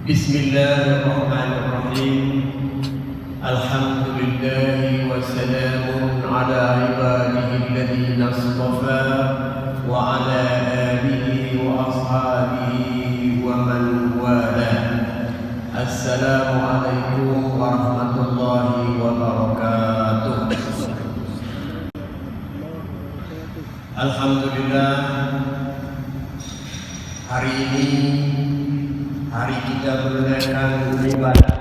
Bismillahirrahmanirrahim. Alhamdulillah wa salamun ala ibadihi alladhina istafa wa ala alihi wa ashabihi wa man wala. Assalamu alaikum warahmatullahi wabarakatuh. Alhamdulillah, hari ini hari kita menunaikan ibadah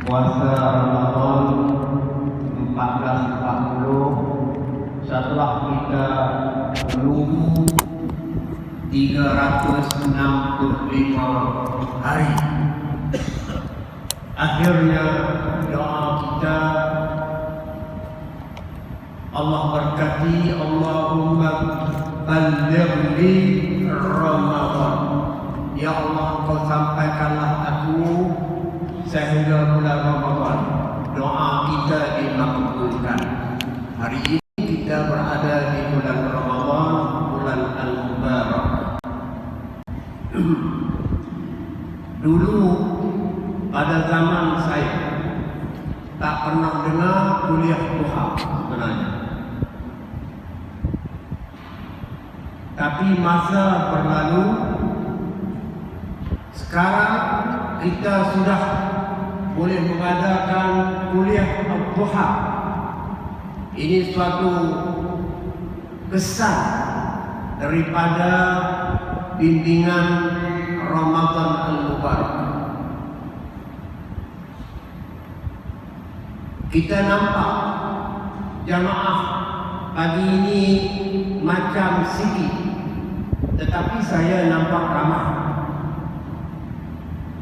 puasa Ramadan 1440 setelah kita menunggu 365 hari. Akhirnya doa kita Allah berkati, Allahumma ballighni Ramadan. Ya Allah, Kau sampaikanlah aku sehingga bulan Ramadan. Doa kita dimakbulkan. Hari ini kita berada di bulan Ramadan, bulan Al-Mubarak. Dulu pada zaman saya tak pernah dengar kuliah duha sebenarnya. Tapi masa berlalu, sekarang kita sudah boleh mengadakan kuliah duha. Ini suatu kesan daripada bimbingan Ramadan Al-Mubarak. Kita nampak jamaah pagi ini macam sikit, tetapi saya nampak ramai.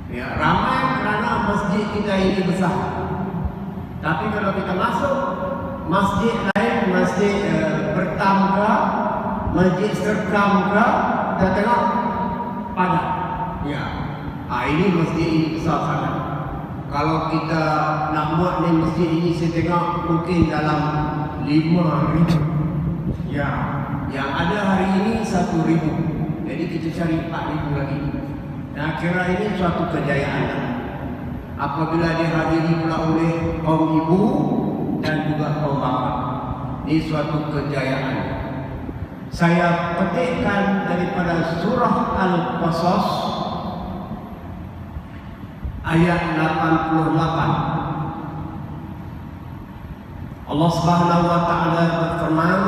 Ya, ramai kerana masjid kita ini besar. Tapi kalau kita masuk masjid lain, masjid bertamka, masjid serkamka, kita tengok padat. Ya, ini masjid ini besar sangat. Kalau kita nak buat ni masjid ini, saya tengok mungkin dalam 5,000. Ya, yang ada hari ini 1,000. Jadi kita cari 4,000 lagi. Nah, kira ini suatu kejayaan apabila dihadiri pula oleh kaum ibu dan juga kaum bapa. Ini suatu kejayaan. Saya petikkan daripada surah Al-Qasas ayat 88. Allah Subhanahu wa taala berfirman,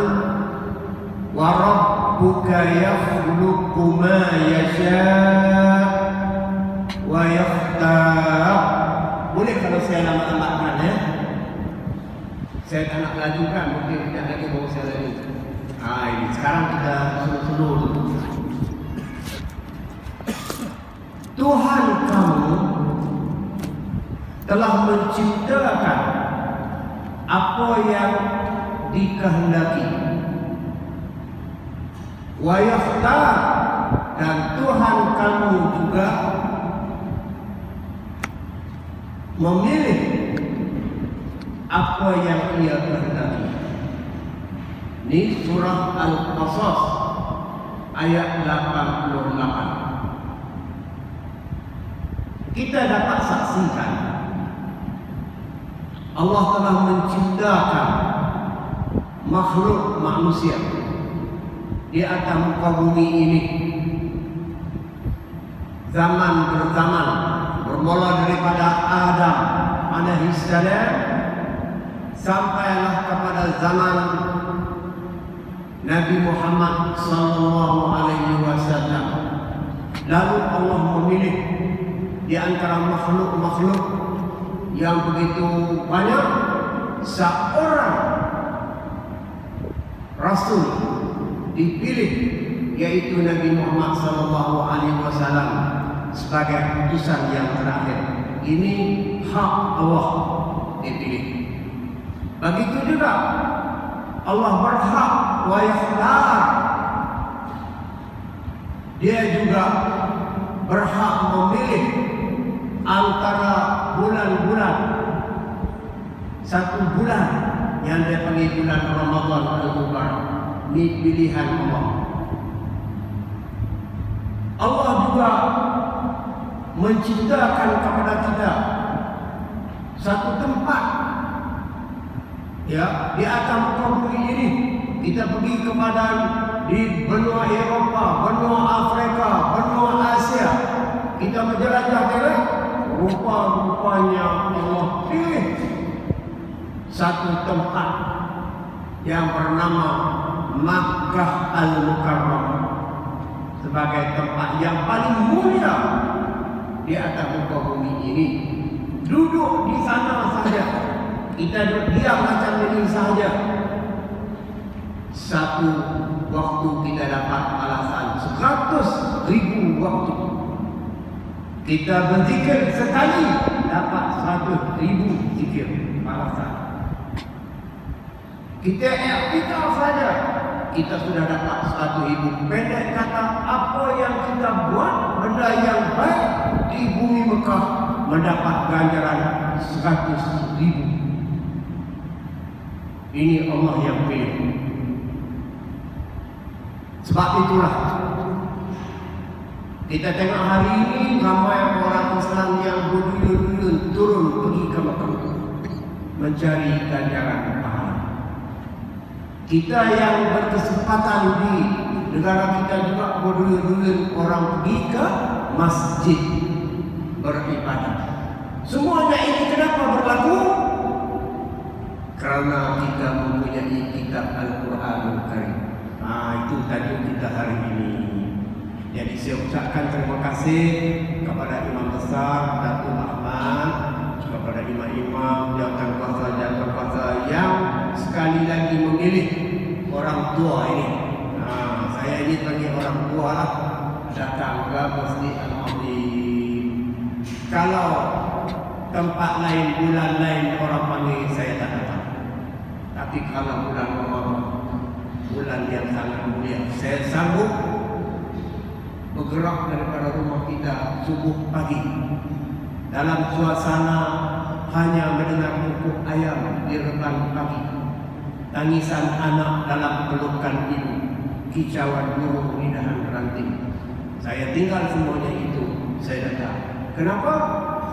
"Wa rabbuka yakhluqu ma yasha' wa yakhtar." Boleh kalau saya lama-lamakan ya? Saya tak nak lajukan, mungkin tidak lagi bawa saya lagi. Ini sekarang kita slow dulu. Tuhan kamu telah menciptakan apa yang dikehendaki. Wa yakhtar, dan Tuhan kamu juga memilih apa yang Ia kehendaki. Ini surah Al-Qasas ayat 88. Kita dapat saksikan Allah telah menciptakan makhluk manusia di atas muka bumi ini zaman berzaman, bermula daripada Adam alaihissalam sampailah kepada zaman Nabi Muhammad sallallahu alaihi wasallam. Lalu Allah memilih di antara makhluk-makhluk yang begitu banyak seorang Rasul dipilih, yaitu Nabi Muhammad sallallahu alaihi wasallam. sebagai putusan yang terakhir. Ini hak Allah dipilih. Begitu juga Allah berhak wa yakhtar. Dia juga berhak memilih antara bulan-bulan. Satu bulan yang dia panggil bulan Ramadan Al-Mubarak. Ini pilihan Allah. Allah juga menciptakan kepada kita satu tempat, ya, di atas muka bumi ini. Kita pergi kepada di benua Eropah, benua Afrika, benua Asia. Kita menjelajah jalan, rupa-rupanya Allah pilih satu tempat yang bernama Makkah Al-Mukarramah sebagai tempat yang paling mulia di atas muka bumi ini. Duduk di sana saja, kita duduk diam macam ini saja, satu waktu kita dapat balasan 100,000 waktu. Kita berzikir sekali dapat 100,000 zikir balasan. Kita i'tikaf saja, kita sudah dapat 100,000. Pendek kata, apa yang kita buat, benda yang baik di bumi Mekah mendapat ganjaran 100,000. Ini Allah yang pilih. Sebab itulah kita tengok hari ini ramai orang Islam yang berduyun-duyun turun pergi ke Mekah mencari ganjaran pahala. Kita yang berkesempatan di negara kita juga berduyun-duyun orang pergi ke masjid beribadah. Semuanya ini kenapa berlaku? Karena kita mempunyai kitab Al-Quranul Karim. Itu tadi kita hari ini. Jadi saya ucapkan terima kasih kepada Imam Besar Datuk Ahmad, kepada imam-imam jawatan kuasa yang sekali lagi memilih orang tua ini. Saya ini panggil orang tua lah, datang ke Masjid Al-Azim. Kalau tempat lain, bulan lain orang panggil, saya tak datang. Tapi kalau bulan Ramadan, bulan yang sangat mulia, saya sanggup bergerak daripada rumah kita subuh pagi dalam suasana hanya mendengar pukul ayam di reban pagi, tangisan anak dalam pelukan ibu, kicauan burung di dahan ranting. Saya tinggal semuanya itu, saya datang. Kenapa?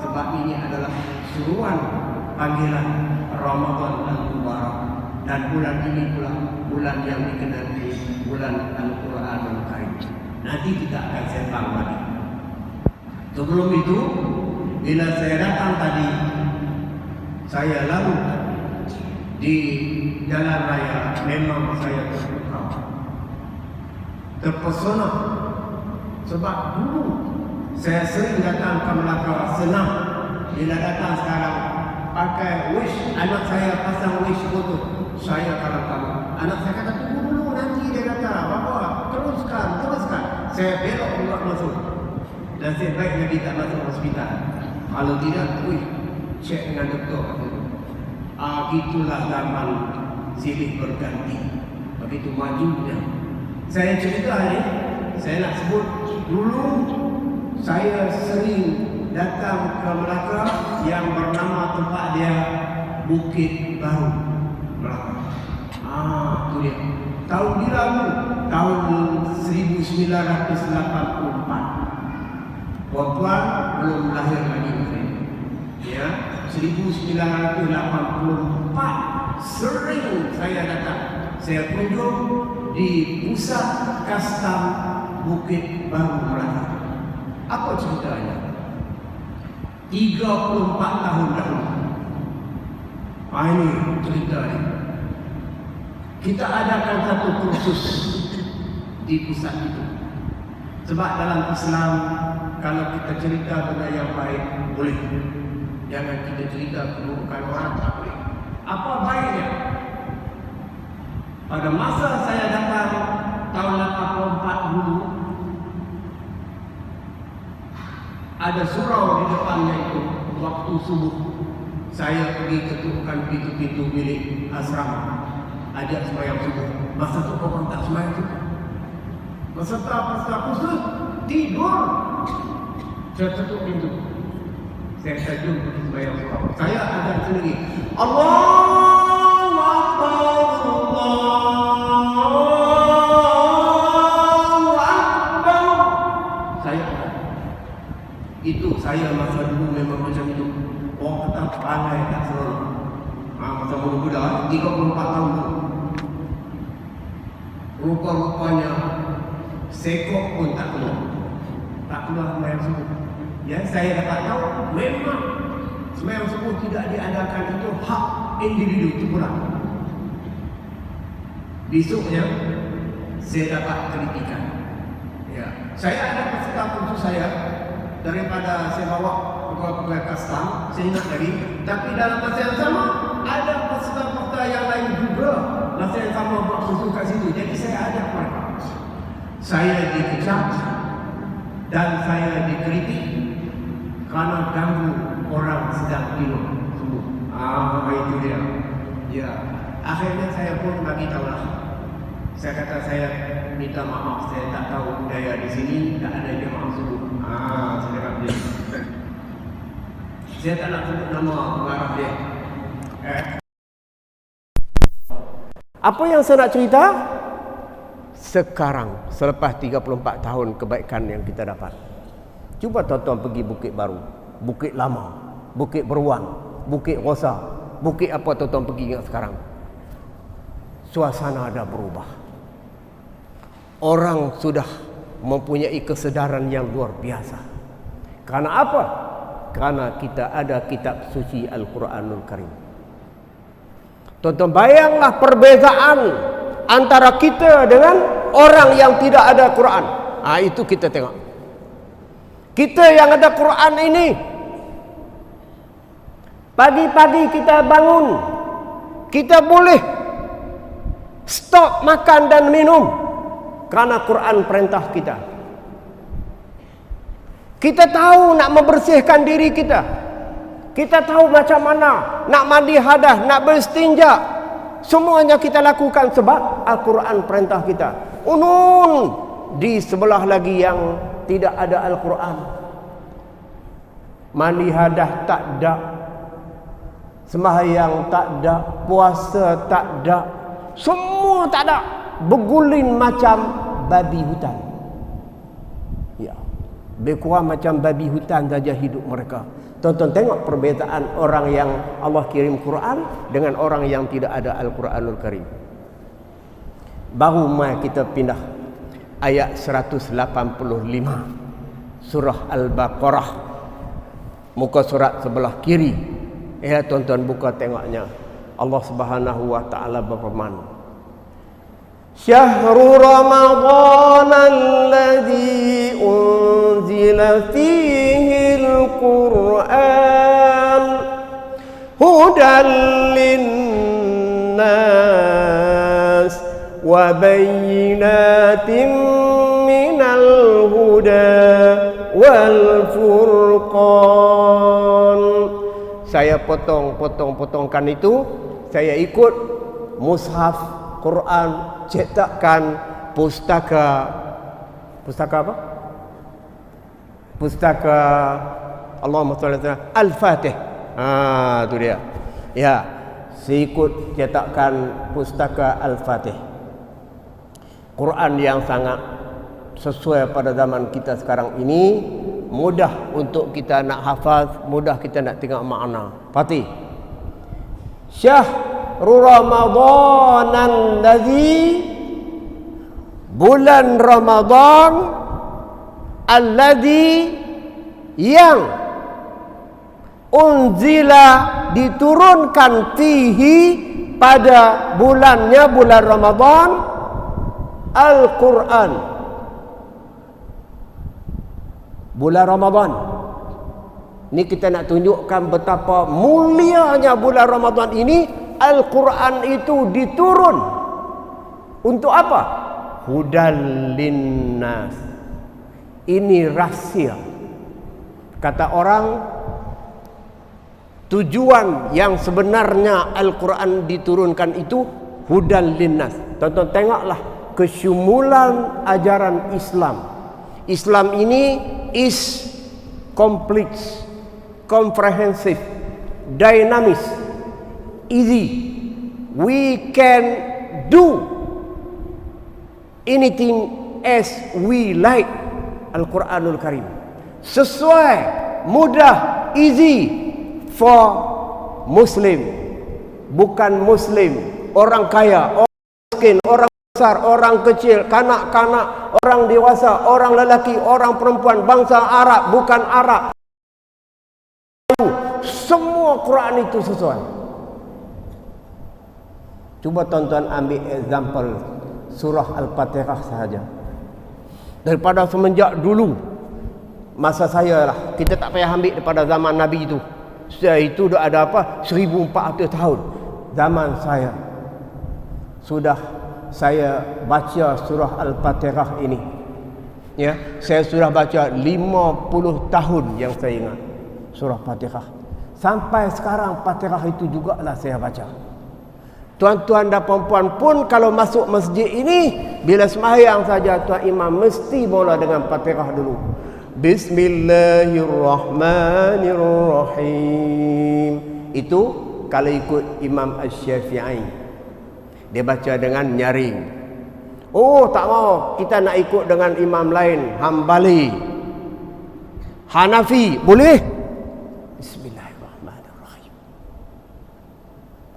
Sebab ini adalah seruan panggilan Ramadan Al-Mubarak. Dan bulan ini pula bulan yang dikenali bulan Al-Quranul Karim. Nanti kita akan sembang lagi. Sebelum itu, bila saya datang tadi, saya lalu di jalan raya, memang saya terpukau, terpesona. Sebab dulu saya sering datang ke Melaka senang. Bila datang sekarang pakai wish, anak saya pasang wish foto. Saya kalau kamu, anak saya kata tunggu dulu, nanti dia kata bapa teruskan. Saya belok keluar masuk, dan saya baik lagi tak masuk hospital. Kalau tidak, cek dengan doktor. Gitulah zaman silih berganti, begitu majunya. Saya cerita ini, saya nak sebut dulu saya sering datang ke Melaka yang bernama tempat dia Bukit Baru Melaka. Itu dia. Tahun lalu, tahun 1984. Puan-puan belum lahir lagi. Ya, 1984 sering saya datang. Saya kunjung di pusat kastam Bukit Baru Melaka. Apa ceritanya? 34 tahun dahulu. Ini cerita ini. Kita adakan satu kursus di pusat itu. Sebab dalam Islam, kalau kita cerita benda yang baik, boleh. Jangan kita cerita keburukan orang, tak boleh. Apa baiknya? Pada masa saya datang tahun 84 dulu, ada surau di depannya itu. Waktu subuh saya pergi ketukkan pintu-pintu bilik asrama, ajak sembahyang subuh. Masa tu orang tak sembahyang subuh, peserta khusus tidur. Saya tutup pintu, saya jom pergi sembahyang subuh. Saya ajak sendiri, Allahu Akbar, Allahu Akbar. Saya ajak. Itu saya masa dulu memang macam itu. Orang kata pandai tak selalu. Masa muda-muda 34 tahun dulu. Rupa-rupanya sekok pun tak keluar. Tak keluar sembahyang subuh. Ya, saya dapat tahu memang sembahyang subuh tidak diadakan, itu hak individu, itu kurang. Besoknya saya dapat kritikan. Ya, saya ada peserta khusus saya, daripada saya bawa pegawai custom, saya ingat lagi. Tapi dalam masa yang sama ada peserta-peserta yang lain juga masa yang sama buat khusus kat situ. Jadi saya ajak mereka. Saya dikecam dan saya dikritik kerana ganggu orang sedang minum subuh. Itu dia. Ya, akhirnya saya pun bagi tahulah. Saya kata saya minta maaf, saya tak tahu budaya di sini tak ada jemaah subuh. Saya cakap dia. Saya tak nak sebut nama pengarah dia. Apa yang saya nak cerita? Sekarang, selepas 34 tahun kebaikan yang kita dapat. Cuba tuan-tuan pergi Bukit Baru, Bukit Lama, Bukit Beruang, Bukit Rosa, bukit apa tuan-tuan pergi ingat sekarang. Suasana dah berubah. Orang sudah mempunyai kesedaran yang luar biasa. Karena apa? Karena kita ada kitab suci Al-Quranul Karim. Tuan-tuan bayanglah perbezaan antara kita dengan orang yang tidak ada Quran. Itu kita tengok. Kita yang ada Quran ini, pagi-pagi kita bangun, kita boleh stop makan dan minum kerana Quran perintah kita. Kita tahu nak membersihkan diri kita. Kita tahu macam mana nak mandi hadas, nak berstinja. Semuanya kita lakukan sebab Al-Quran perintah kita. Unun di sebelah lagi yang tidak ada Al-Quran. Mandi hadas tak ada, sembahyang tak ada, puasa tak ada, semua tak ada. Bergulin macam babi hutan. Ya, lebih kurang macam babi hutan saja hidup mereka. Tonton tengok perbezaan orang yang Allah kirim Quran dengan orang yang tidak ada Al-Quranul Karim. Baru mai kita pindah ayat 185 surah Al-Baqarah, muka surat sebelah kiri. Tuan-tuan buka tengoknya. Allah Subhanahu wa taala berfirman, Syahru Ramadan alladhi unzila fihi al-Quran hudan linnas wa bayyinatin minal huda wal furqan. Saya potongkan itu, saya ikut mushaf Quran cetakan pustaka apa? Pustaka Allahumma shalli ala Al-Fatih. Itu dia. Ya, saya ikut cetakan pustaka Al-Fatih. Quran yang sangat sesuai pada zaman kita sekarang ini, mudah untuk kita nak hafaz, mudah kita nak tengok makna. Fatih. Syahrul Ramadan alladzi, bulan Ramadan alladzi yang unzila diturunkan fihi pada bulannya bulan Ramadan Al-Quran. Bulan Ramadan ini kita nak tunjukkan betapa mulianya bulan Ramadan ini. Al-Quran itu diturun untuk apa? Hudal linnas. Ini rahsia. Kata orang, tujuan yang sebenarnya Al-Quran diturunkan itu hudan linnas. Tonton, tengoklah kesyumulan ajaran Islam. Islam ini is complete, comprehensive, dynamic, easy. We can do anything as we like. Al-Quranul Karim sesuai, mudah, easy for Muslim, bukan Muslim, orang kaya, orang miskin, orang besar, orang kecil, kanak-kanak, orang dewasa, orang lelaki, orang perempuan, bangsa Arab, bukan Arab, semua Quran itu sesuai. Cuba tonton ambil example surah Al-Fatihah sahaja. Daripada semenjak dulu, masa saya lah, kita tak payah ambil daripada zaman Nabi itu. Itu dah ada apa? 1400 tahun. Zaman saya sudah saya baca surah Al-Fatihah ini. Ya, saya sudah baca 50 tahun yang saya ingat surah Fatihah. Sampai sekarang Fatihah itu jugalah saya baca. Tuan-tuan dan puan-puan pun kalau masuk masjid ini, bila sembahyang saja tuan imam mesti mula dengan Fatihah dulu. Bismillahirrahmanirrahim. Itu kalau ikut Imam Asy-Syafi'i, dia baca dengan nyaring. Oh, tak mau, kita nak ikut dengan imam lain, Hambali, Hanafi, boleh? Bismillahirrahmanirrahim.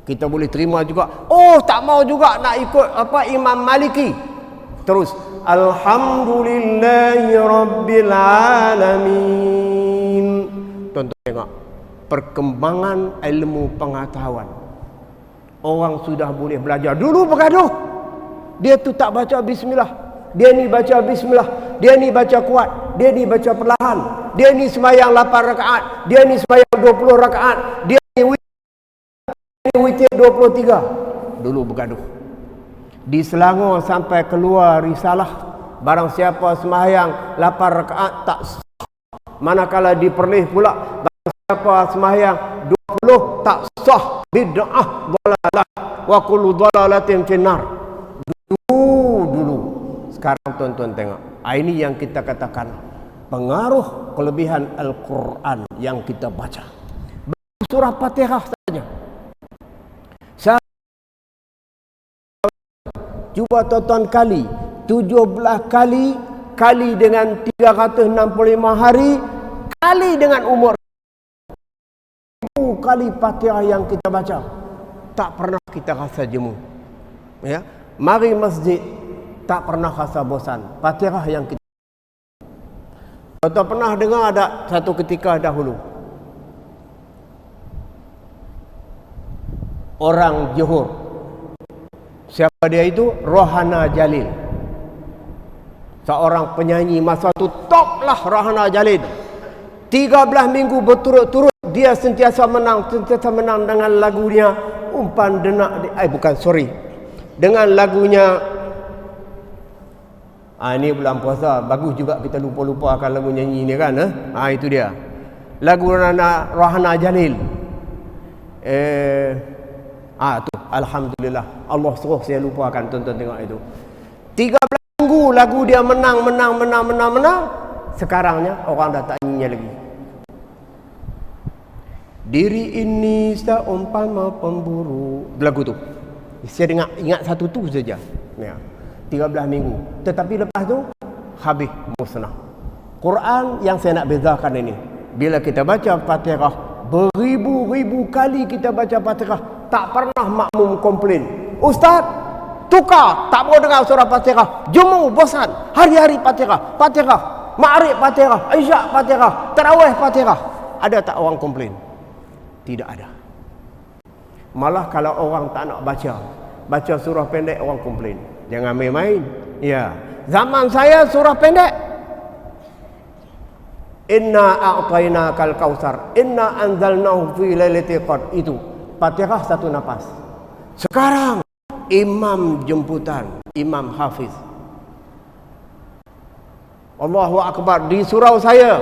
Kita boleh terima juga. Oh, tak mau juga nak ikut apa Imam Maliki. Terus Alhamdulillahi Rabbil Alamin. Tonton tengok perkembangan ilmu pengetahuan. Orang sudah boleh belajar. Dulu bergaduh, dia tu tak baca bismillah, dia ni baca bismillah, dia ni baca kuat, dia ni baca perlahan, dia ni sembahyang 8 rakaat, dia ni sembahyang 20 rakaat, dia ni witir 23. Dulu bergaduh. Di Selangor sampai keluar risalah, barang siapa sembahyang 8 rakaat tak sah. Manakala di Perlis pula, barang siapa sembahyang 20 tak sah, bid'ah, dhalalah, wa kullu dhalalatin finnar. Dulu. Sekarang tuan-tuan tengok. Ini yang kita katakan pengaruh kelebihan Al-Quran yang kita baca. Surah Fatihah saja. Cuba tonton kali 17 kali dengan 365 hari, kali dengan umur kali Fatihah yang kita baca, tak pernah kita rasa jemu. Ya, mari masjid tak pernah rasa bosan. Fatihah yang kita. Kita pernah dengar ada satu ketika dahulu orang Johor. Siapa dia itu? Rohana Jalil. Seorang penyanyi masa tu top lah Rohana Jalil. 13 minggu berturut-turut dia sentiasa menang dengan lagunya umpan denak dengan lagunya ini bulan puasa bagus juga kita lupa-lupa akan lagu nyanyi ni kan. Itu dia lagu Rohana Jalil. Tu alhamdulillah, Allah suruh saya lupakan. Tonton tengok itu 13 minggu lagu dia menang. Sekarangnya orang dah tak nyanyi lagi. Diri ini seumpama pemburu, lagu tu saya ingat satu tu saja ya, 13 minggu. Tetapi lepas tu habis musnah. Quran yang saya nak bezakan ini, bila kita baca Fatihah beribu-ribu kali kita baca Fatihah, tak pernah makmum komplain, Ustaz tukar, tak mau dengar surah Fatihah, jemu bosan, hari-hari Fatihah, Ma'rif Fatihah, Isyak Fatihah, Tarawih Fatihah. Ada tak orang komplain? Tidak ada. Malah kalau orang tak nak baca surah pendek, orang komplain. Jangan main-main. Ya, zaman saya surah pendek. Inna a'tainakal kautsar, inna anzalnahu fi lailatul qadr. Itu Fatihah satu nafas. Sekarang imam jemputan, imam hafiz. Allahu akbar. Di surau saya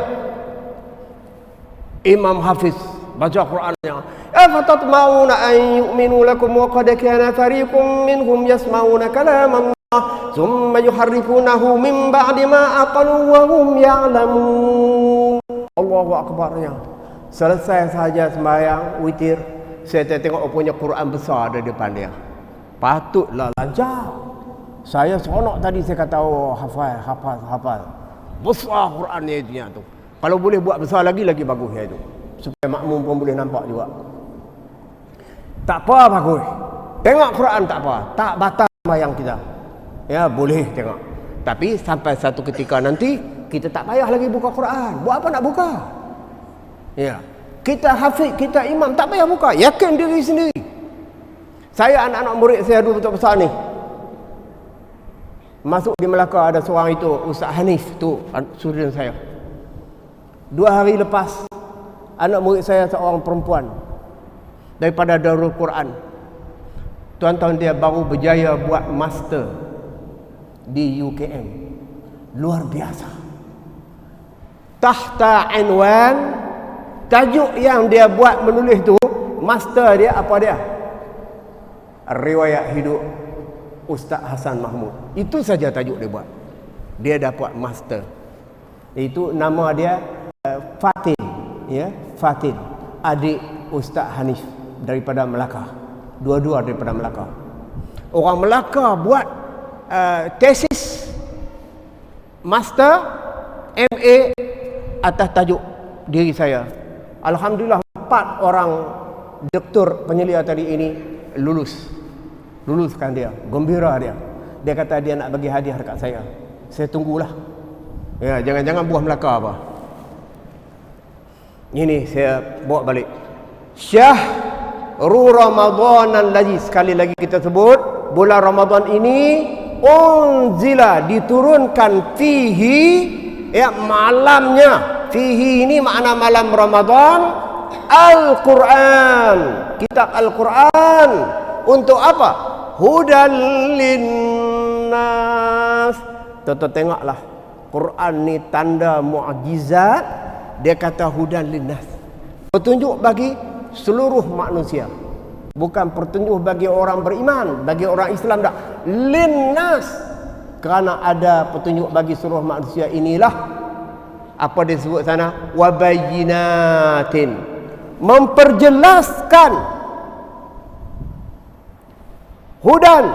Imam Hafiz baca Qurannya. Afatatma'una an yu'minu lakum wa qad kana fariqum minhum yasma'una kalam Allah thumma yuharrifunahu min ba'di ma aqalu wa hum ya'lamun. Allahu akbarnya. Selesai saja sembahyang witir, saya tengok punya Quran besar ada depan dia. Patutlah lancar. Saya seronok tadi saya kata, oh hafal. Besar Quran ni tu. Kalau boleh buat besar lagi bagus ya itu. Supaya makmum pun boleh nampak juga. Tak apa bagus. Tengok Quran tak apa. Tak batal sembahyang kita. Ya boleh tengok. Tapi sampai satu ketika nanti kita tak payah lagi buka Quran. Buat apa nak buka? Ya. Kita hafiz, kita imam, tak payah buka. Yakin diri sendiri. Saya anak-anak murid saya dulu besar ni. Masuk di Melaka ada seorang itu, Ustaz Hanif tu, surian saya. 2 hari lepas, anak murid saya seorang perempuan daripada Darul Quran. Tuan-tuan dia baru berjaya buat master di UKM. Luar biasa. Tahta Anwan, tajuk yang dia buat menulis tu, master dia apa dia? Riwayat hidup Ustaz Hasan Mahmud. Itu saja tajuk dia buat. Dia dapat master. Itu nama dia Fatin, ya, Fatin, adik Ustaz Hanif daripada Melaka. Dua-dua daripada Melaka. Orang Melaka buat tesis master MA atas tajuk diri saya. Alhamdulillah 4 orang doktor penyelia tadi ini luluskan dia, gembira dia. Dia kata dia nak bagi hadiah dekat saya. Saya tunggulah. Ya, jangan-jangan buah Melaka apa. Ini saya bawa balik. Syahrul Ramadan allazi, sekali lagi kita sebut, bulan Ramadan ini unzila, diturunkan fihi, ya, malamnya. Fihi ini makna malam Ramadan, Al-Quran, kitab Al-Quran. Untuk apa? Hudan linnas. Tuan-tuan tengoklah, Quran ni tanda mukjizat. Dia kata hudan linnas, petunjuk bagi seluruh manusia. Bukan petunjuk bagi orang beriman, bagi orang Islam tak. Linnas, kerana ada petunjuk bagi seluruh manusia. Inilah apa dia sebut sana, wabayyinatin, memperjelaskan. Hudan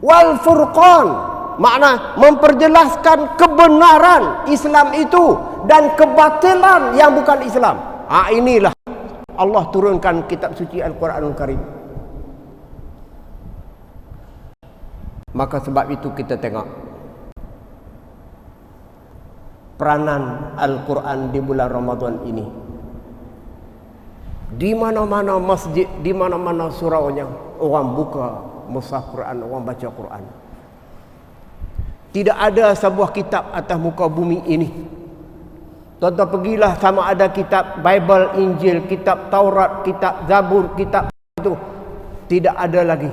wal furqan, makna memperjelaskan kebenaran Islam itu dan kebatilan yang bukan Islam. Inilah Allah turunkan kitab suci Al-Quranul Karim. Maka sebab itu kita tengok peranan Al-Quran di bulan Ramadan ini. Di mana-mana masjid, di mana-mana suraunya, orang buka mushaf Quran, orang baca Quran. Tidak ada sebuah kitab atas muka bumi ini. Tuan-tuan pergilah, sama ada kitab Bible, Injil, kitab Taurat, kitab Zabur, kitab itu, tidak ada lagi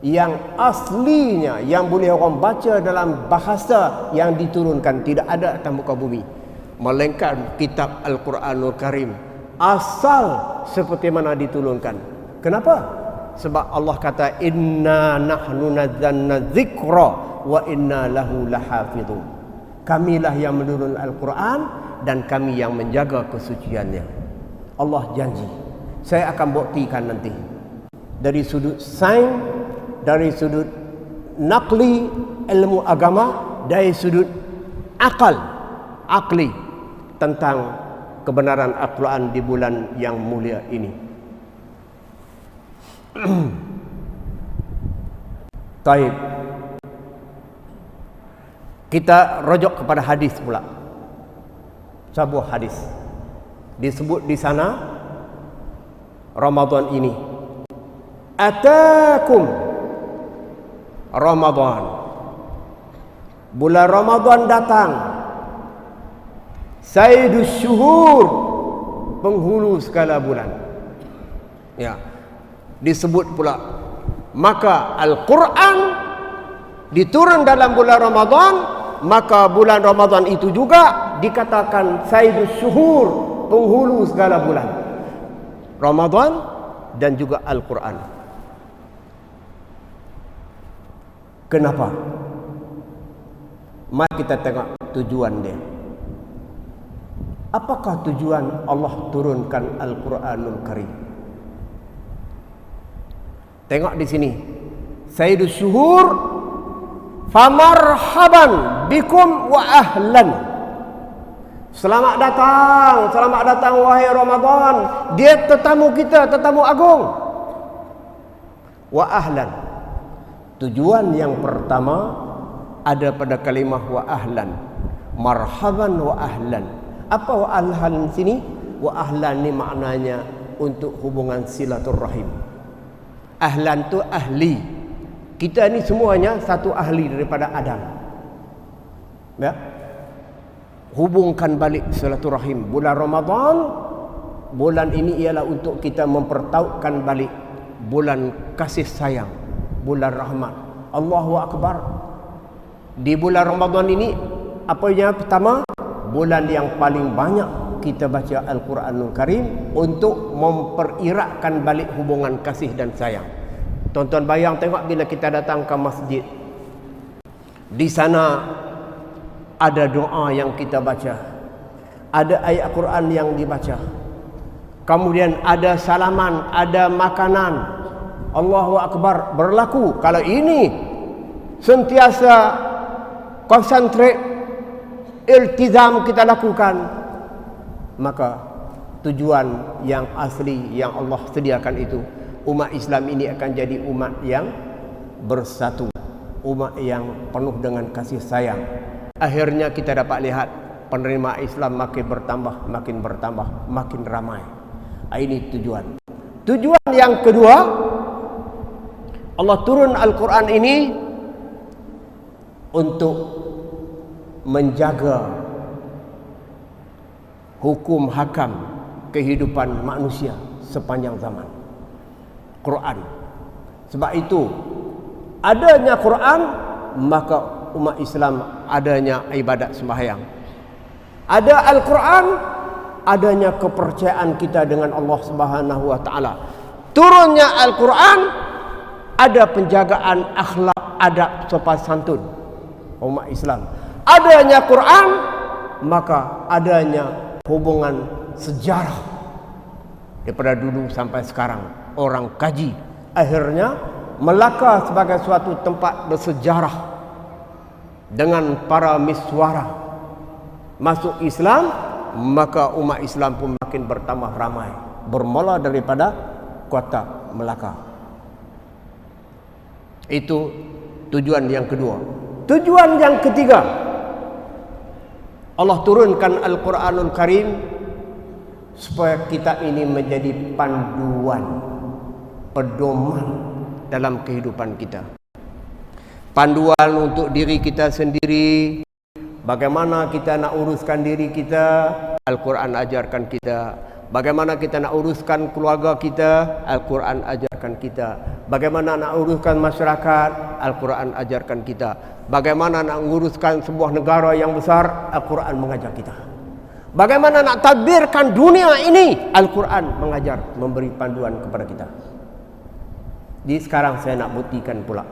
yang aslinya, yang boleh orang baca dalam bahasa yang diturunkan. Tidak ada atas muka bumi, melainkan kitab Al-Quranul Karim asal seperti mana diturunkan. Kenapa? Sebab Allah kata, inna nahnu nazzalna dzikra wa inna lahu lahafizun. Kamilah yang menurunkan Al-Quran dan kami yang menjaga kesuciannya. Allah janji. Saya akan buktikan nanti dari sudut sains, dari sudut nakli, ilmu agama, dari sudut akli tentang kebenaran Al-Quran di bulan yang mulia ini. Taib. Kita rujuk kepada hadis pula. Sebuah hadis disebut di sana, Ramadan ini, atakum Ramadan, bulan Ramadan datang, Sayyidus Syuhur, penghulu segala bulan. Ya, disebut pula, maka Al-Quran diturun dalam bulan Ramadan, maka bulan Ramadan itu juga dikatakan Sayyidus Syuhur, penghulu segala bulan. Ramadan dan juga Al-Quran. Kenapa? Mari kita tengok tujuan dia. Apakah tujuan Allah turunkan Al-Quranul Karim? Tengok di sini. Sayyidus Syuhur, famarhaban bikum wa ahlan. Selamat datang wahai Ramadan. Dia tetamu kita, tetamu agung. Wa ahlan. Tujuan yang pertama ada pada kalimah wa ahlan. Marhaban wa ahlan. Apa wa ahlan sini? Wa ahlan ni maknanya untuk hubungan silaturrahim. Ahlan tu ahli. Kita ni semuanya satu ahli daripada Adam. Ya. Hubungkan balik silaturahim. Bulan Ramadan, bulan ini ialah untuk kita mempertautkan balik bulan kasih sayang, bulan rahmat. Allahu Akbar. Di bulan Ramadan ini, apa yang pertama? Bulan yang paling banyak kita baca Al-Quranul Karim untuk mempereratkan balik hubungan kasih dan sayang. Tuan-tuan bayang tengok bila kita datang ke masjid. Di sana ada doa yang kita baca, ada ayat Quran yang dibaca, kemudian ada salaman, ada makanan. Allahu Akbar berlaku. Kalau ini sentiasa konsentrate, iltizam kita lakukan, maka tujuan yang asli yang Allah sediakan itu, umat Islam ini akan jadi umat yang bersatu, umat yang penuh dengan kasih sayang. Akhirnya kita dapat lihat penerima Islam makin bertambah, makin ramai. Ini tujuan. Tujuan yang kedua, Allah turun Al-Quran ini untuk menjaga hukum hakam kehidupan manusia sepanjang zaman. Quran. Sebab itu adanya Quran, maka umat Islam adanya ibadat sembahyang. Ada Al-Quran, adanya kepercayaan kita dengan Allah Subhanahu wa taala. Turunnya Al-Quran, ada penjagaan akhlak, adab, sopan santun umat Islam. Adanya Quran, maka adanya hubungan sejarah daripada dulu sampai sekarang. Orang kaji, akhirnya Melaka sebagai suatu tempat bersejarah dengan para miswara masuk Islam, maka umat Islam pun makin bertambah ramai, bermula daripada kota Melaka. Itu tujuan yang kedua. Tujuan yang ketiga, Allah turunkan Al-Quranul Karim supaya kitab ini menjadi panduan, pedoman dalam kehidupan kita. Panduan untuk diri kita sendiri. Bagaimana kita nak uruskan diri kita, Al-Quran ajarkan kita. Bagaimana kita nak uruskan keluarga kita, Al-Quran ajarkan kita. Bagaimana nak uruskan masyarakat, Al-Quran ajarkan kita. Bagaimana nak uruskan sebuah negara yang besar, Al-Quran mengajar kita. Bagaimana nak tadbirkan dunia ini, Al-Quran mengajar, memberi panduan kepada kita. Jadi sekarang saya nak buktikan pula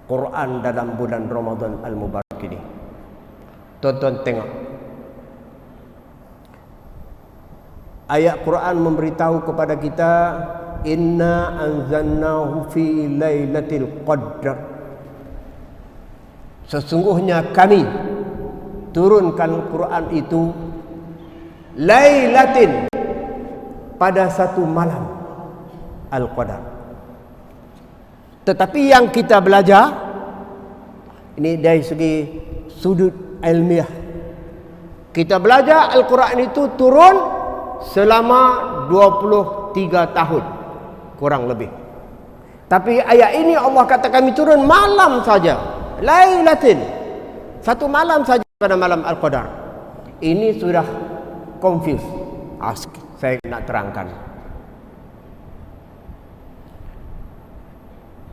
Quran dalam bulan Ramadan Al-Mubarak ini. Tuan-tuan tengok. Ayat Quran memberitahu kepada kita, inna anzalnahu fi lailatul qadr. Sesungguhnya kami turunkan Quran itu lailatin, pada satu malam Al-Qadar. Tetapi yang kita belajar ini dari segi sudut ilmiah. Kita belajar Al-Quran itu turun selama 23 tahun kurang lebih. Tapi ayat ini Allah kata kami turun malam saja, lailatin, satu malam saja pada malam Al-Qadar. Ini sudah confuse. Saya nak terangkan.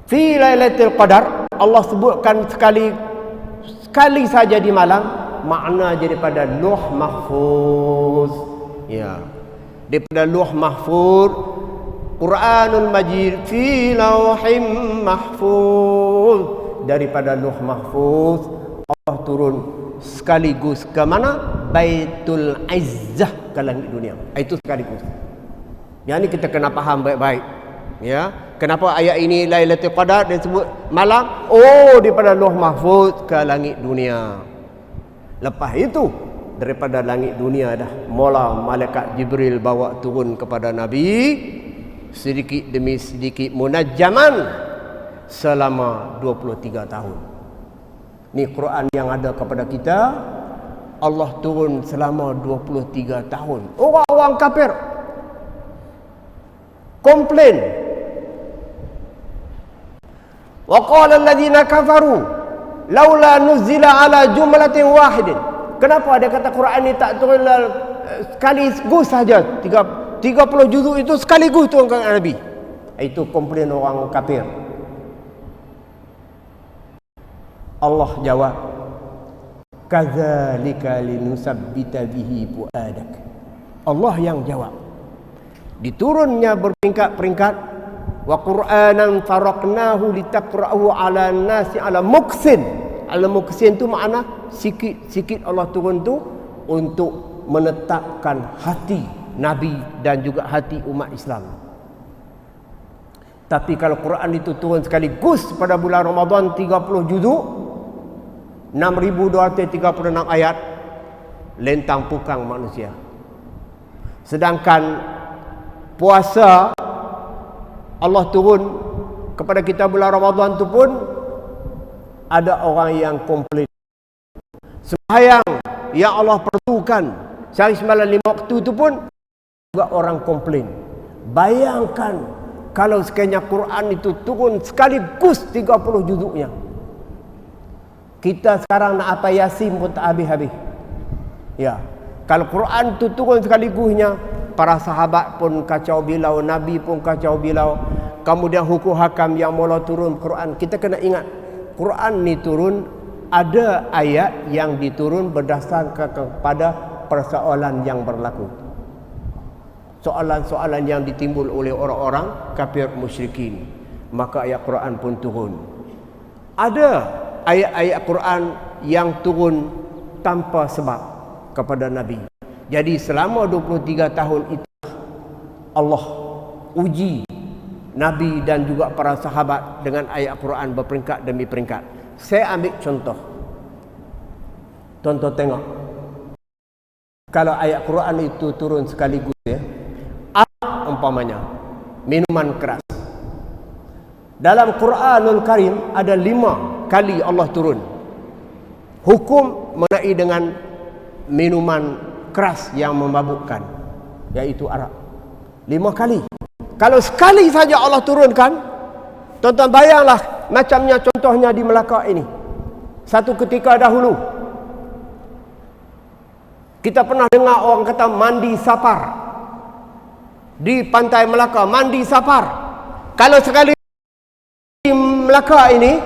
Fi Lailatul Qadar, Allah sebutkan sekali saja di malam, makna daripada Lauh Mahfuz. Ya. Daripada Lauh Mahfuz, Quranul Majid fi Lauhim Mahfuz. Daripada Lauh Mahfuz Allah turun sekaligus ke mana? Baitul Izzah, ke langit dunia. Itu sekaligus. Yang ni kita kena faham baik-baik. Ya, kenapa ayat ini Lailatul Qadar disebut malam? Oh, daripada Lauh Mahfuz ke langit dunia. Lepas itu daripada langit dunia dah mula malaikat Jibril bawa turun kepada Nabi sedikit demi sedikit munajjaman selama 23 tahun. Ni Quran yang ada kepada kita, Allah turun selama 23 tahun. Orang-orang kafir komplain. Wa qala alladhina kafaru laula nuzila ala jumlatin wahidin. Kenapa dia kata Quran ni tak turun sekaligus saja? 30 juzuk itu sekaligus turun ke Nabi. Itu komplain orang kafir. Allah jawab, kadzalika linusabbita bihi fuadak. Allah yang jawab. Diturunnya berperingkat-peringkat, wa Qur'anan faraqnahu litaqra'ahu 'ala an-nasi 'ala muksin. 'Ala muksin tu makna sikit-sikit Allah turun tu untuk menetapkan hati Nabi dan juga hati umat Islam. Tapi kalau Quran itu turun sekaligus pada bulan Ramadan 30 juzuk, 6236 ayat, lentang pukang manusia. Sedangkan puasa Allah turun kepada kita bulan Ramadan tu pun ada orang yang komplain. Sembahyang yang Allah perlukan sehari semalam 5 waktu tu pun juga orang komplain. Bayangkan kalau sekiranya Quran itu turun sekaligus 30 juzuknya. Kita sekarang nak apa Yasin pun tak habis-habis. Ya, kalau Quran itu turun sekaligusnya, para sahabat pun kacau bilau, Nabi pun kacau bilau. Kemudian hukum hakam yang mula turun Quran. Kita kena ingat, Quran ni turun, ada ayat yang diturun berdasarkan kepada persoalan yang berlaku. Soalan-soalan yang ditimbul oleh orang-orang kafir musyrikin. Maka ayat Quran pun turun. Ada ayat-ayat Quran yang turun tanpa sebab kepada Nabi. Jadi selama 23 tahun itu Allah uji Nabi dan juga para sahabat dengan ayat Quran berperingkat demi peringkat. Saya ambil contoh. Tonton tengok. Kalau ayat Quran itu turun sekaligus ya. Umpamanya minuman keras. Dalam Quranul Karim ada 5 kali Allah turun hukum mengenai dengan minuman keras yang memabukkan, yaitu arak. 5 kali. Kalau sekali saja Allah turunkan, tuan-tuan bayanglah macamnya contohnya di Melaka ini. Satu ketika dahulu kita pernah dengar orang kata mandi sapar di pantai Melaka, mandi sapar. Kalau sekali di Melaka ini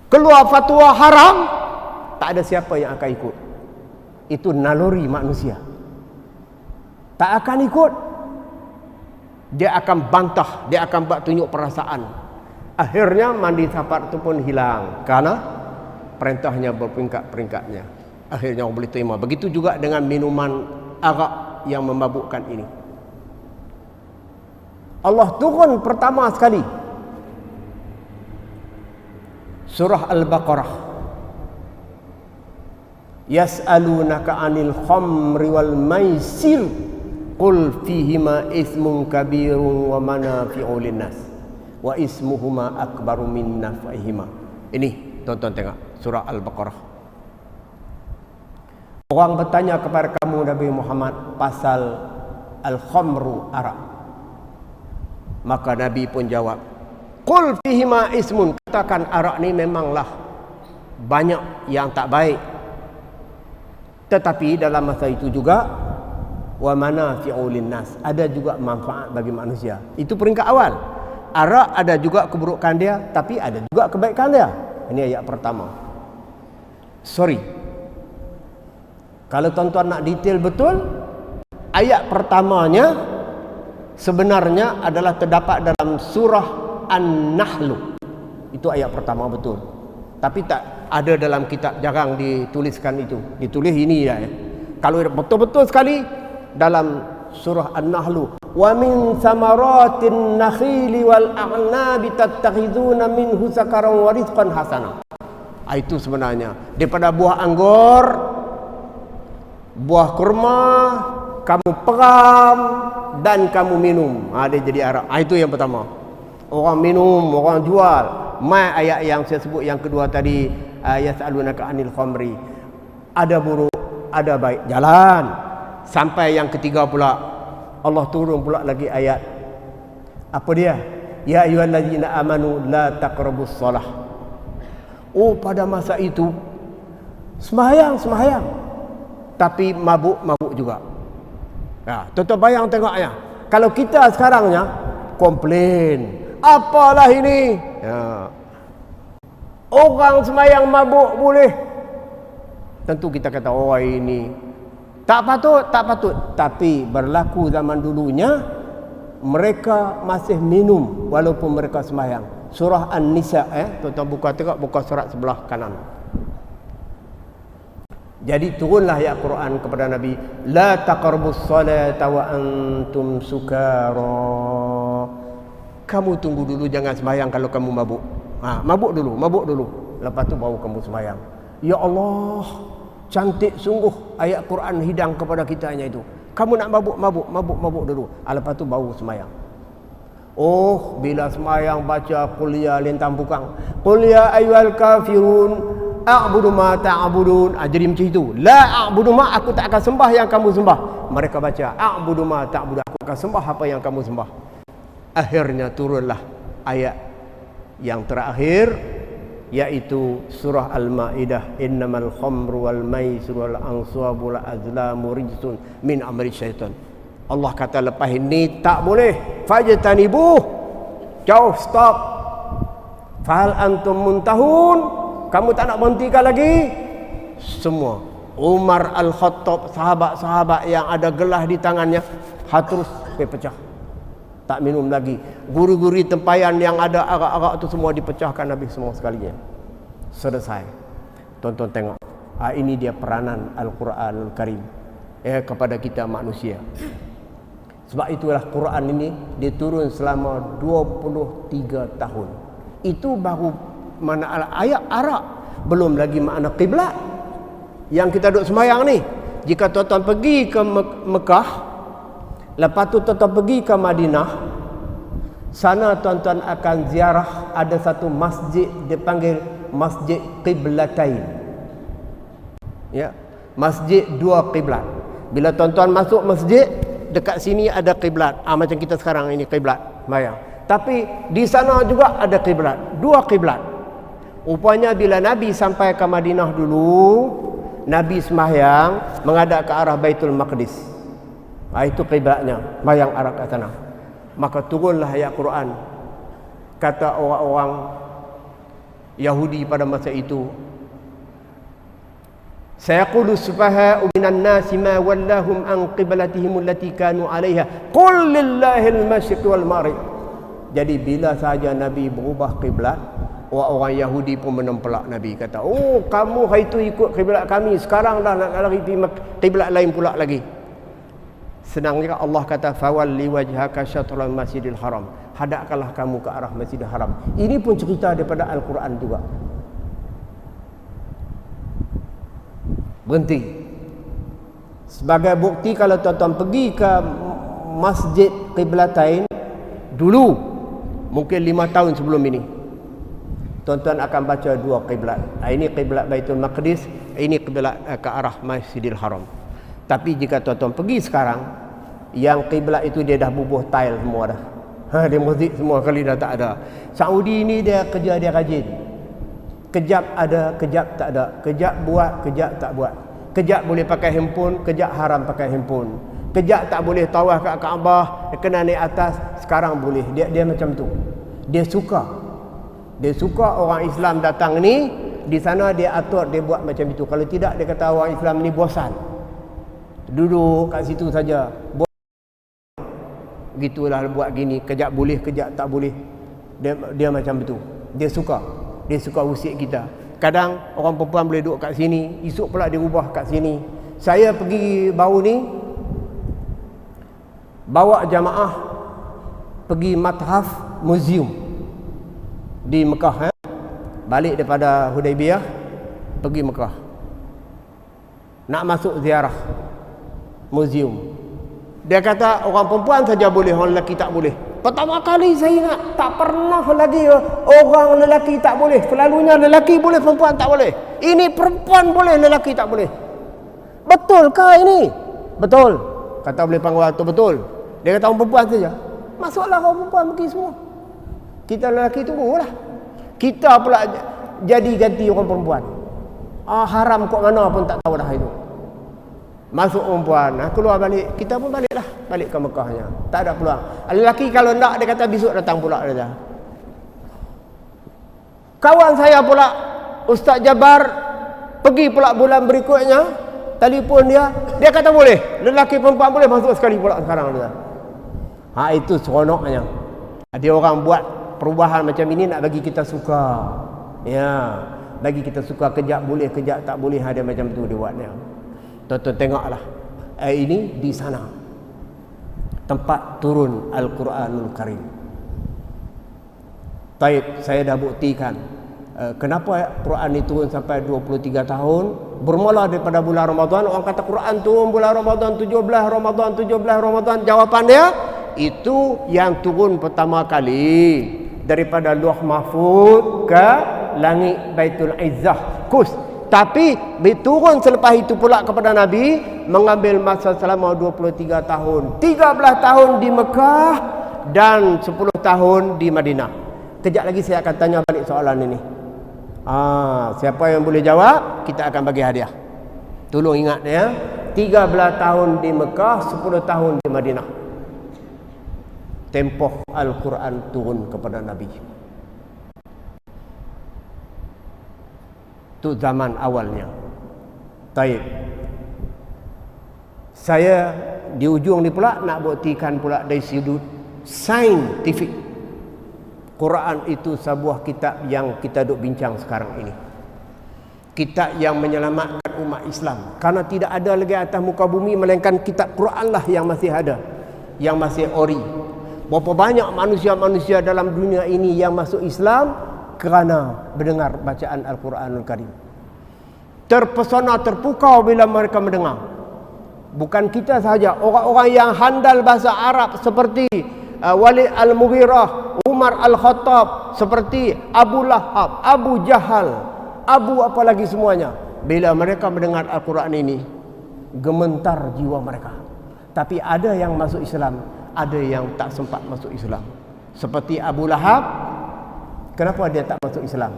keluar fatwa haram, tak ada siapa yang akan ikut. Itu naluri manusia. Tak akan ikut. Dia akan bantah, dia akan buat tunjuk perasaan. Akhirnya mandi sapar itu pun hilang karena perintahnya berperingkat-peringkatnya. Akhirnya orang boleh terima. Begitu juga dengan minuman arak yang memabukkan ini. Allah turun pertama sekali surah Al-Baqarah. Yas'alunaka 'anil khamri wal maisir qul fihima itsmun kabirun wa manafi'u linnas wa ismuhuma akbaru min naf'ihima. Ini tonton tengok surah Al-Baqarah. Orang bertanya kepada kamu Nabi Muhammad pasal al-khamru, arak. Maka Nabi pun jawab, qul fihima ismun, katakan arak ni memanglah banyak yang tak baik, tetapi dalam masa itu juga wa manafi'u linnas, ada juga manfaat bagi manusia. Itu peringkat awal. Arak ada juga keburukan dia, tapi ada juga kebaikan dia. Ini ayat pertama. Sorry, kalau tuan-tuan nak detail betul, ayat pertamanya sebenarnya adalah terdapat dalam surah An-Nahl. Itu ayat pertama betul. Tapi tak ada dalam kitab, jarang dituliskan itu. Ditulis ini ya. Kalau betul-betul sekali dalam surah An-Nahl, wa min samaratin nakhili wal a'nabi tattakhizuna minhu sakaran wa rizqan hasana. Itu sebenarnya daripada buah anggur, buah kurma, kamu peram dan kamu minum. Dia jadi Arab. Itu yang pertama. Orang minum, orang jual. Mai ayat yang saya sebut yang kedua tadi, yas'alunaka 'anil khamri. Ada buruk, ada baik. Jalan. Sampai yang ketiga pula, Allah turun pula lagi ayat. Apa dia? Ya ayyuhallazina amanu la taqrabus shalah. Oh, pada masa itu sembahyang, tapi mabuk juga. Ya, tuan-tuan bayang tengoknya. Kalau kita sekarangnya komplain, apalah ini? Ya. Orang sembahyang mabuk boleh. Tentu kita kata, oh ini tak patut. Tapi berlaku zaman dulunya, mereka masih minum walaupun mereka sembahyang. Surah An-Nisa, tuan-tuan buka surat sebelah kanan. Jadi turunlah ayat Quran kepada Nabi, la taqrabus salata wa antum sukara. Kamu tunggu dulu, jangan sembahyang kalau kamu mabuk. Mabuk dulu. Lepas tu baru kamu sembahyang. Ya Allah, cantik sungguh ayat Quran hidang kepada kitanya itu. Kamu nak mabuk dulu. Lepas tu baru sembahyang. Oh, bila sembahyang baca qul ya lintang bukang. Qul ya ayyuhal kafirun a'budu ma ta'budun. Jadi macam itu. La a'budu ma, aku tak akan sembah yang kamu sembah. Mereka baca a'budu ma ta'budu, aku akan sembah apa yang kamu sembah. Akhirnya turunlah ayat yang terakhir, yaitu surah Al-Maidah, innamal khamru wal maisir wal ansabu wal azlamu rijsun min amri syaitan. Allah kata lepas ini tak boleh. Fajtanibuh, jauh, stop. Fahal antum muntahun, kamu tak nak berhentikan lagi? Semua Umar Al-Khattab, sahabat-sahabat yang ada gelas di tangannya, terus pecah. Tak minum lagi. Guru-guru tempayan yang ada arak-arak itu semua dipecahkan habis semua sekalinya. Selesai. Tonton tengok. Ini dia peranan Al-Quranul Karim kepada kita manusia. Sebab itulah Quran ini diturun selama 23 tahun. Itu baru mana ayat Arab, belum lagi makna kiblat yang kita duduk sembahyang ni. Jika tuan-tuan pergi ke Mekah, lepas tu tuan-tuan pergi ke Madinah, sana tuan-tuan akan ziarah ada satu masjid dipanggil Masjid Qiblatain. Ya, masjid dua kiblat. Bila tuan-tuan masuk masjid, dekat sini ada kiblat. Macam kita sekarang ini kiblat, bayang. Tapi di sana juga ada kiblat, dua kiblat. Rupanya bila Nabi sampai ke Madinah dulu, Nabi sembahyang menghadap ke arah Baitul Maqdis. Itu kiblatnya, bayang arah ke sana. Maka turunlah ayat Quran. Kata orang-orang Yahudi pada masa itu, sayaqulu sufaha'u minan nasi ma wallahum an qiblatihim allati kanu 'alayha qul lillahil masyriq wal maghrib. Jadi bila saja Nabi berubah kiblat, orang-orang Yahudi pun menempelak Nabi, kata, oh kamu hari itu ikut kiblat kami, sekarang dah nak lari pergi kiblat lain pula lagi. Senangnya Allah kata fawalli wajhaka syatral masjidil haram, hadapkanlah kamu ke arah Masjidil Haram. Ini pun cerita daripada Al-Quran juga. Berhenti. Sebagai bukti, kalau tuan-tuan pergi ke Masjid Qiblatain dulu, mungkin 5 tahun sebelum ini, tuan-tuan akan baca dua kiblat. Ini kiblat Baitul Maqdis, ini kiblat ke arah Masjidil Haram. Tapi jika tuan-tuan pergi sekarang, yang kiblat itu dia dah bubuh tile semua dah. Dia masjid semua kali dah tak ada. Saudi ni dia kerja dia rajin. Kejap ada, kejap tak ada. Kejap buat, kejap tak buat. Kejap boleh pakai handphone, kejap haram pakai handphone. Kejap tak boleh tawaf kat Kaabah, kena naik atas, sekarang boleh. Dia macam tu. Dia suka. Dia suka orang Islam datang ni, di sana dia atur, dia buat macam itu. Kalau tidak, dia kata orang Islam ni bosan, duduk kat situ saja. Gitulah buat gini, kejap boleh, kejap tak boleh. Dia macam itu. Dia suka usik kita. Kadang orang perempuan boleh duduk kat sini, esok pula dia ubah kat sini. Saya pergi baru ni, bawa jamaah pergi Mathaf Museum di Mekah. Balik daripada Hudaibiyah, pergi Mekah, nak masuk ziarah museum. Dia kata orang perempuan saja boleh, orang lelaki tak boleh. Pertama kali saya ingat, tak pernah lagi orang lelaki tak boleh. Selalunya lelaki boleh, perempuan tak boleh. Ini perempuan boleh, lelaki tak boleh. Betulkah ini? Betul. Kata boleh panggil tu betul. Dia kata orang perempuan saja. Masuklah orang perempuan pergi semua. Kita lelaki tunggulah. Kita pula jadi ganti orang perempuan. Haram kok mana pun tak tahu dah itu. Masuk perempuan, keluar balik, kita pun baliklah, balik ke Mekahnya. Tak ada peluang. Lelaki kalau nak, dia kata besok datang pula dia. Kawan saya pula, Ustaz Jabar, pergi pula bulan berikutnya, telefon dia kata boleh, lelaki perempuan boleh masuk sekali pula sekarang dia. Itu seronoknya. Ada orang buat perubahan macam ini nak bagi kita suka. Ya, bagi kita suka, kejap boleh, kejap tak boleh, ada macam tu dia buatnya. Tuan-tuan tengoklah, ini di sana tempat turun Al-Quranul Karim. Taib, saya dah buktikan kenapa Quran ini turun sampai 23 tahun. Bermula daripada bulan Ramadan. Orang kata Quran turun bulan Ramadan 17 Ramadan. Jawapan dia, itu yang turun pertama kali daripada Lauh Mahfuz ke langit Baitul Izzah, Quds. Tapi turun selepas itu pula kepada Nabi, mengambil masa selama 23 tahun. 13 tahun di Mekah dan 10 tahun di Madinah. Kejap lagi saya akan tanya balik soalan ini. Siapa yang boleh jawab, kita akan bagi hadiah. Tolong ingat ya, 13 tahun di Mekah, 10 tahun di Madinah. Tempoh Al-Quran turun kepada Nabi. Itu zaman awalnya. Taib. Saya di ujung ni pula nak buktikan pula dari sudut saintifik. Quran itu sebuah kitab yang kita duk bincang sekarang ini. Kitab yang menyelamatkan umat Islam. Karena tidak ada lagi atas muka bumi melainkan kitab Quran lah yang masih ada, yang masih ori. Berapa banyak manusia-manusia dalam dunia ini yang masuk Islam kerana mendengar bacaan Al-Quranul Karim. Terpesona, terpukau bila mereka mendengar. Bukan kita sahaja, orang-orang yang handal bahasa Arab seperti Walid Al-Mughirah, Umar Al-Khattab, seperti Abu Lahab, Abu Jahal, Abu apa lagi semuanya. Bila mereka mendengar Al-Quran ini, gementar jiwa mereka. Tapi ada yang masuk Islam, ada yang tak sempat masuk Islam. Seperti Abu Lahab. Kenapa dia tak masuk Islam?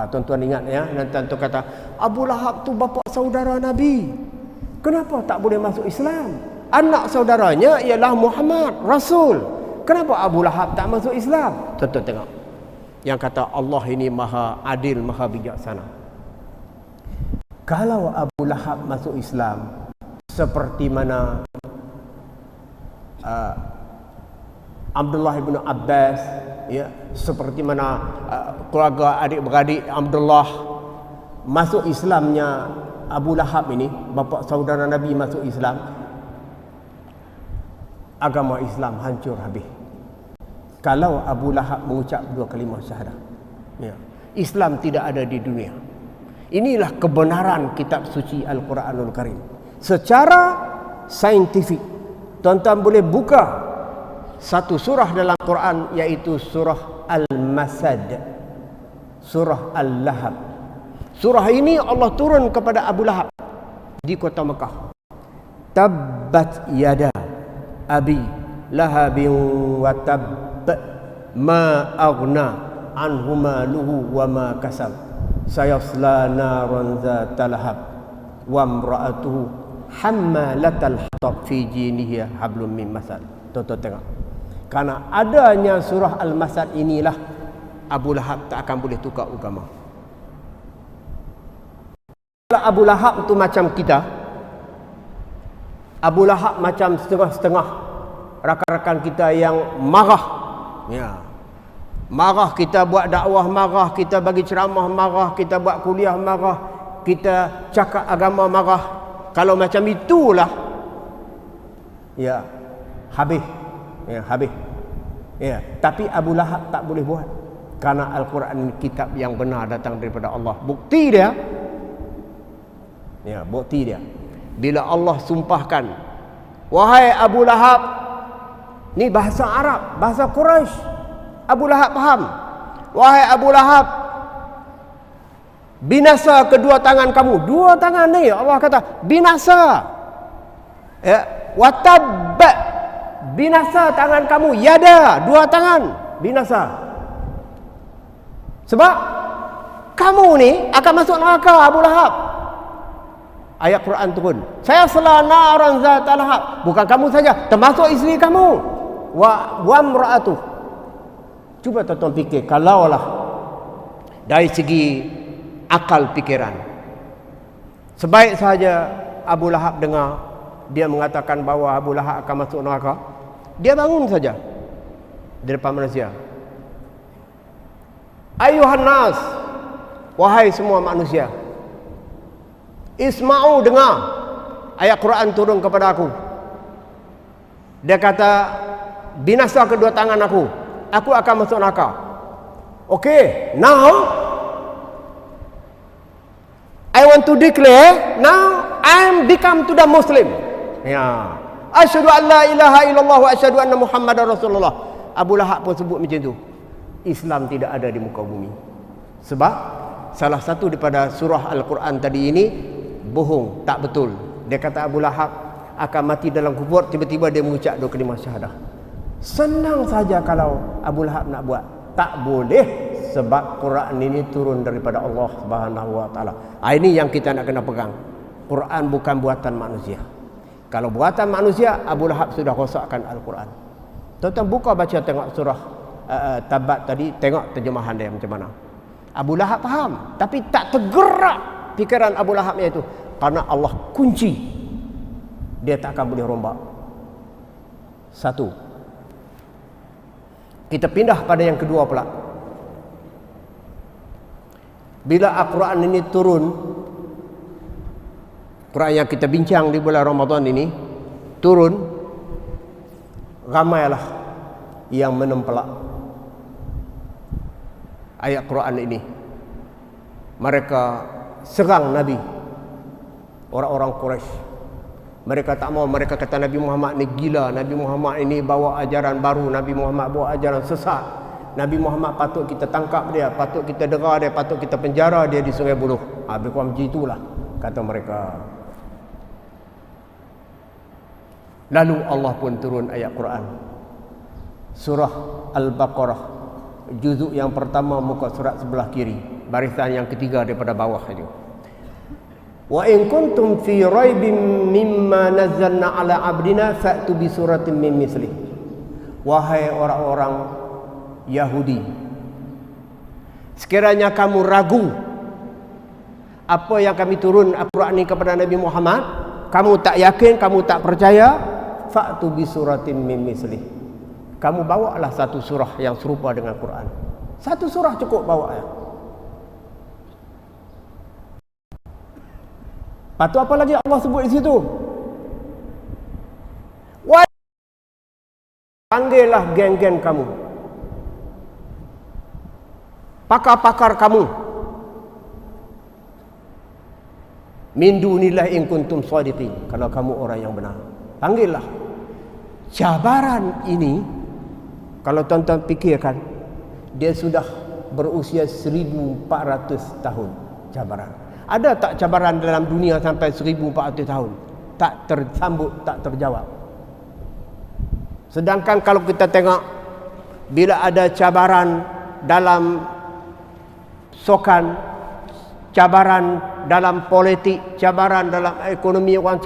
Tuan-tuan ingat ya, nanti tuan kata Abu Lahab tu bapa saudara Nabi, kenapa tak boleh masuk Islam? Anak saudaranya ialah Muhammad Rasul, kenapa Abu Lahab tak masuk Islam? Tuan-tuan tengok, yang kata Allah ini maha adil, maha bijaksana. Kalau Abu Lahab masuk Islam, seperti mana Abdullah bin Abbas, ya, seperti mana keluarga adik-beradik Abdullah masuk Islamnya Abu Lahab ini, bapa saudara Nabi masuk Islam, agama Islam hancur habis. Kalau Abu Lahab mengucap 2 kalimah syahadah, ya, Islam tidak ada di dunia. Inilah kebenaran kitab suci Al-Quranul Karim secara saintifik. Tuan-tuan boleh buka satu surah dalam Quran, iaitu surah Al-Masad, surah Al-Lahab. Surah ini Allah turun kepada Abu Lahab di kota Mekah. Tabbat yada abi lahabin wa tabb ma aghna anhu maluhu wa ma kasab sayasla naran zata lahab wa imra'atuhu hammalatal hatab fi jiniha hablum min masad. Tuan-tuan tengok, karena adanya surah Al-Masad inilah Abu Lahab tak akan boleh tukar agama. Kalau Abu Lahab tu macam kita, Abu Lahab macam setengah-setengah rakan-rakan kita yang marah. Ya. Marah, kita buat dakwah marah, kita bagi ceramah marah, kita buat kuliah marah, kita cakap agama marah. Kalau macam itulah, ya, habis. Ya, habis. Ya, tapi Abu Lahab tak boleh buat. Karena Al-Quran kitab yang benar datang daripada Allah. Bukti dia. Ya, bukti dia. Bila Allah sumpahkan, wahai Abu Lahab, ni bahasa Arab, bahasa Quraisy. Abu Lahab faham. Wahai Abu Lahab, binasa kedua tangan kamu. Dua tangan ni Allah kata binasa. Ya, watab, binasa tangan kamu. Yada, dua tangan, binasa. Sebab kamu ni akan masuk neraka, Abu Lahab. Ayat Quran turun. Saya sela naran zata lahab. Bukan kamu saja, termasuk isteri kamu. Wa imra'atuh. Cuba tuan-tuan fikir, kalaulah dari segi akal fikiran, sebaik saja Abu Lahab dengar dia mengatakan bahawa Abu Lahab akan masuk neraka, dia bangun saja di depan manusia. Ayuhan nas, wahai semua manusia, isma'u, dengar ayat Quran turun kepada aku. Dia kata binasa kedua tangan aku akan masuk neraka. Okay, now I want to declare, now I am become to the Muslim. Ya, asyhadu an la ilaha illallah wa asyhadu anna Muhammadar Rasulullah. Abu Lahab pun sebut macam tu. Islam tidak ada di muka bumi. Sebab salah satu daripada surah Al-Quran tadi ini bohong, tak betul. Dia kata Abu Lahab akan mati dalam kubur, tiba-tiba dia mengucap dua kalimah syahadah. Senang saja kalau Abu Lahab nak buat. Tak boleh, sebab Quran ini turun daripada Allah Subhanahu wa taala. Ini yang kita nak kena pegang. Quran bukan buatan manusia. Kalau buatan manusia, Abu Lahab sudah rosakkan Al-Quran. Tuan-tuan buka baca tengok surah Tabat tadi, tengok terjemahan dia macam mana. Abu Lahab faham, tapi tak tergerak fikiran Abu Lahab itu, karena Allah kunci. Dia tak akan boleh rombak. Satu. Kita pindah pada yang kedua pula. Bila Al-Quran ini turun, Quran yang kita bincang di bulan Ramadan ini turun, ramailah yang menempelak ayat Quran ini. Mereka serang Nabi, orang-orang Quraisy. Mereka tak mau, mereka kata Nabi Muhammad ni gila, Nabi Muhammad ini bawa ajaran baru, Nabi Muhammad bawa ajaran sesat. Nabi Muhammad patut kita tangkap dia, patut kita dera dia, patut kita penjara dia di Sungai Buloh. Lebih kurang macam itulah kata mereka. Lalu Allah pun turun ayat Quran. Surah Al-Baqarah, juzuk yang pertama, muka surat sebelah kiri, barisan yang ketiga daripada bawah itu. Wa in kuntum fi raibin mimma nazzalna ala abdina fa'tu bi suratin min mislih. Wahai orang-orang Yahudi, sekiranya kamu ragu apa yang kami turun Al-Quran ini kepada Nabi Muhammad, kamu tak yakin, kamu tak percaya, fa'tu bi suratin min mislih. Kamu bawalah satu surah yang serupa dengan Quran. Satu surah cukup bawa ya. Patut apa lagi Allah sebut di situ? Panggillah geng-geng kamu, pakar-pakar kamu, min dunillah in kuntum shadiqin, kalau kamu orang yang benar. Panggillah. Cabaran ini, kalau tuan-tuan fikirkan, dia sudah berusia 1400 tahun cabaran. Ada tak cabaran dalam dunia sampai 1400 tahun tak tersambut, tak terjawab? Sedangkan kalau kita tengok, bila ada cabaran dalam sokan, cabaran dalam politik, cabaran dalam ekonomi, orang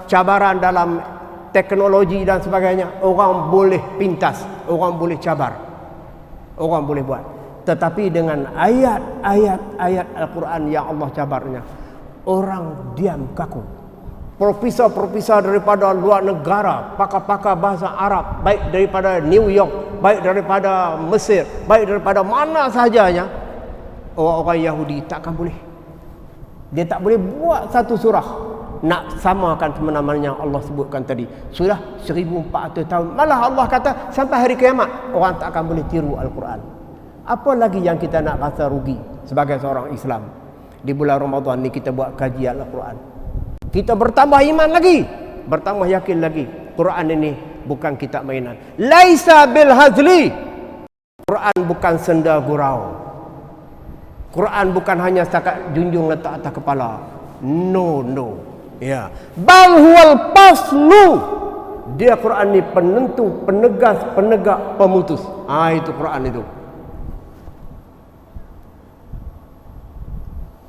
cabaran dalam teknologi dan sebagainya, orang boleh pintas, orang boleh cabar, orang boleh buat. Tetapi dengan ayat Al-Quran yang Allah cabarnya, orang diam kaku. Profesor-profesor daripada luar negara, pakar-pakar bahasa Arab, baik daripada New York, baik daripada Mesir, baik daripada mana sahajanya, orang-orang Yahudi takkan boleh. Dia tak boleh buat satu surah nak samakan semena-mena Allah sebutkan tadi. Sudah 1400 tahun. Malah Allah kata sampai hari kiamat orang tak akan boleh tiru Al-Quran. Apa lagi yang kita nak rasa rugi sebagai seorang Islam? Di bulan Ramadan ni kita buat kajian Al-Quran. Kita bertambah iman lagi, bertambah yakin lagi. Quran ini bukan kitab mainan. Laisa bil hazli. Quran bukan senda gurau. Quran bukan hanya setakat junjung letak atas kepala. No. Ya. Bal huwal faslu. Dia Quran ni penentu, penegas, penegak, pemutus. Itu Quran itu.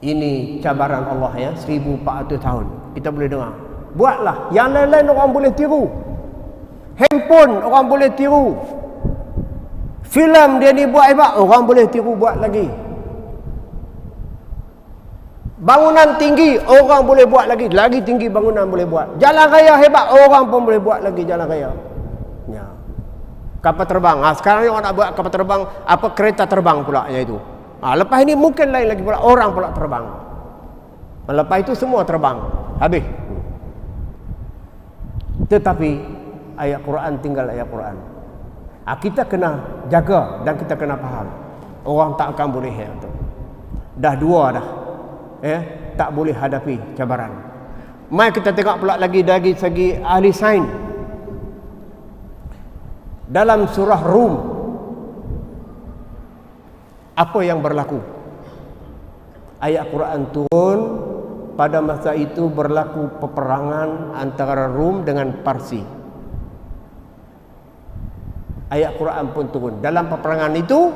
Ini cabaran Allah ya, 1400 tahun. Kita boleh dengar. Buatlah. Yang lain-lain orang boleh tiru. Handphone orang boleh tiru. Filem dia ni buat hebat, orang boleh tiru buat lagi. Bangunan tinggi orang boleh buat lagi tinggi bangunan boleh buat. Jalan raya hebat, orang pun boleh buat lagi jalan raya. Ya. Kapal terbang. Sekarang ni orang nak buat kapal terbang, apa kereta terbang pula iaitu. Lepas ini mungkin lain lagi pula, orang pula terbang. Lepas itu semua terbang. Habis. Tetapi ayat Quran tinggal ayat Quran. Kita kena jaga dan kita kena faham. Orang tak akan boleh itu. Dah dua dah. Tak boleh hadapi cabaran. Mari kita tengok pula lagi dari segi ahli sains. Dalam surah Rum, apa yang berlaku? Ayat Quran turun pada masa itu berlaku peperangan antara Rum dengan Parsi. Ayat Quran pun turun. Dalam peperangan itu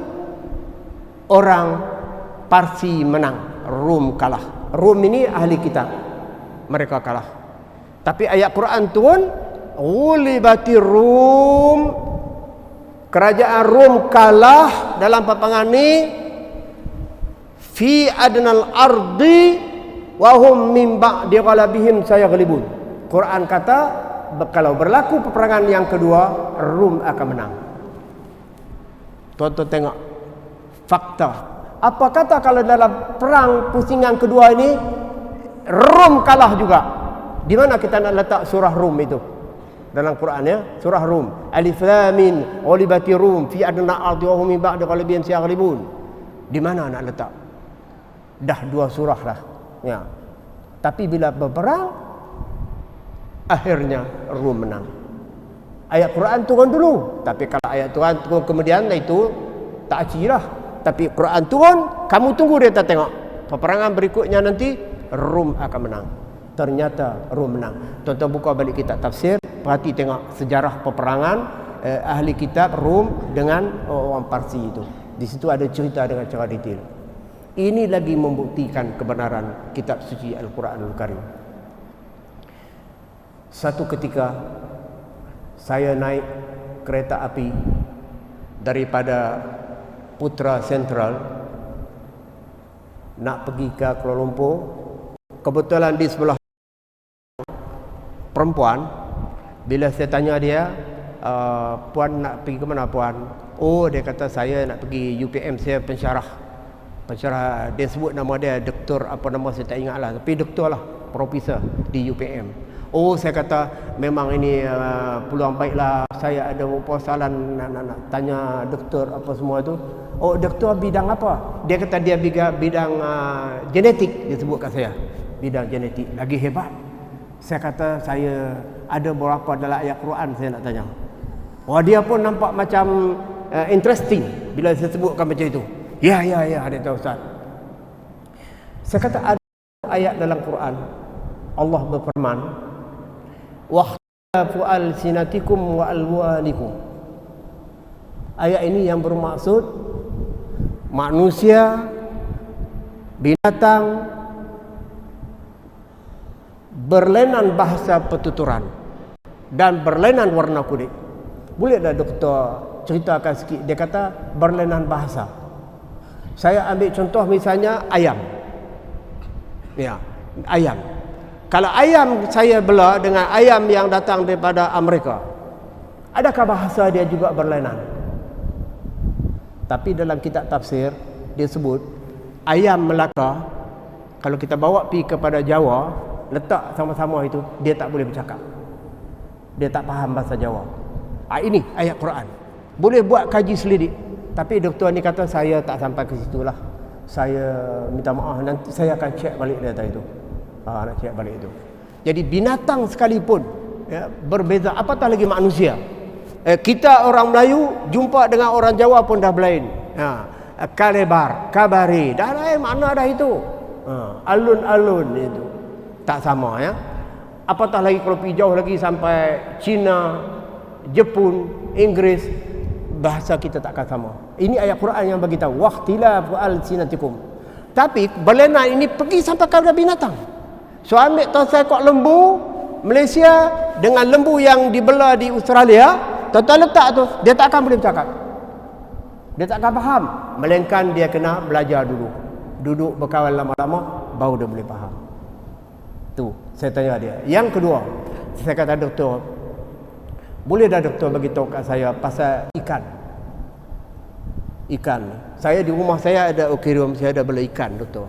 orang Parsi menang, Rum kalah. Rum ini ahli kitab, mereka kalah. Tapi ayat Quran turun, ghulibatir Rum, kerajaan Rum kalah dalam peperangan ini, fi adnal ardi wa hum min ba'di ghalabihim sayaghlibun. Quran kata kalau berlaku peperangan yang kedua, Rum akan menang. Tuan-tuan tengok fakta. Apa kata kalau dalam perang pusingan kedua ini Rum kalah juga? Di mana kita nak letak surah Rum itu? Dalam Quran ya, surah Rum. Alif Lam Mim, ghulibatir Rum fi adna ardi wa hum min ba'di ghalabihim sayaghlibun. Di mana nak letak? Dah dua surah dah. Ya. Tapi bila berperang, akhirnya Rum menang. Ayat Quran turun dulu. Tapi kalau ayat Quran turun kemudian itu tak acilah. Tapi Quran turun, kamu tunggu dia tak tengok. Peperangan berikutnya nanti Rum akan menang. Ternyata Rum menang. Tuan-tuan buka balik kitab tafsir, perhati tengok sejarah peperangan ahli kitab Rum dengan orang Parsi itu. Di situ ada cerita dengan cara detail. Ini lagi membuktikan kebenaran kitab suci Al-Quranul Karim. Satu ketika saya naik kereta api daripada Putra Sentral nak pergi ke Kuala Lumpur. Kebetulan di sebelah perempuan. Bila saya tanya dia, puan nak pergi ke mana puan? Oh, dia kata saya nak pergi UPM, saya pensyarah. Dia sebut nama dia doktor apa nama saya tak ingat lah, tapi doktor lah, profesor di UPM. Oh, saya kata memang ini peluang baiklah, saya ada persoalan nak tanya doktor apa semua tu. Oh, doktor bidang apa? Dia kata dia bidang genetik, dia sebut kat saya. Bidang genetik, lagi hebat. Saya kata saya ada beberapa dalam ayat Quran saya nak tanya. Wah, dia pun nampak macam interesting bila saya sebutkan macam itu. Ya, dia tahu Ustaz. Saya kata ada ayat dalam Quran Allah berfirman, wahdafu alsinatikum wa alwanikum. Ayat ini yang bermaksud manusia, binatang berlainan bahasa pertuturan dan berlainan warna kulit. Boleh tak doktor ceritakan sikit? Dia kata berlainan bahasa. Saya ambil contoh misalnya ayam. Ya, ayam. Kalau ayam saya belah dengan ayam yang datang daripada Amerika, adakah bahasa dia juga berlainan? Tapi dalam kitab tafsir dia sebut ayam Melaka, kalau kita bawa pergi kepada Jawa, letak sama-sama itu, dia tak boleh bercakap. Dia tak faham bahasa Jawa. Ini ayat Quran. Boleh buat kaji selidik. Tapi doktor ni kata saya tak sampai ke situlah. Saya minta maaf, nanti saya akan cek balik data itu. Nak cek balik itu. Jadi binatang sekalipun ya, berbeza, apatah lagi manusia. Kita orang Melayu jumpa dengan orang Jawa pun dah berlain. Kalebar, kabari, dah lain makna dah itu. Alun-alun itu tak sama ya. Apatah lagi kalau pergi jauh lagi sampai Cina, Jepun, Inggris, bahasa kita takkan sama. Ini ayat Quran yang bagi tahu waqtilafu alsinatikum. Tapi berlainan ini pergi sampai kepada binatang. So ambil tuan kok lembu Malaysia dengan lembu yang dibelah di Australia, tuan letak tu, dia tak akan boleh bercakap. Dia tak akan faham, melainkan dia kena belajar dulu. Duduk berkawan lama-lama baru dia boleh faham. Tu saya tanya dia. Yang kedua, saya kata doktor, boleh dah doktor bagi tahu kat saya pasal ikan. Ikan. Saya di rumah saya ada akuarium, saya ada bela ikan doktor.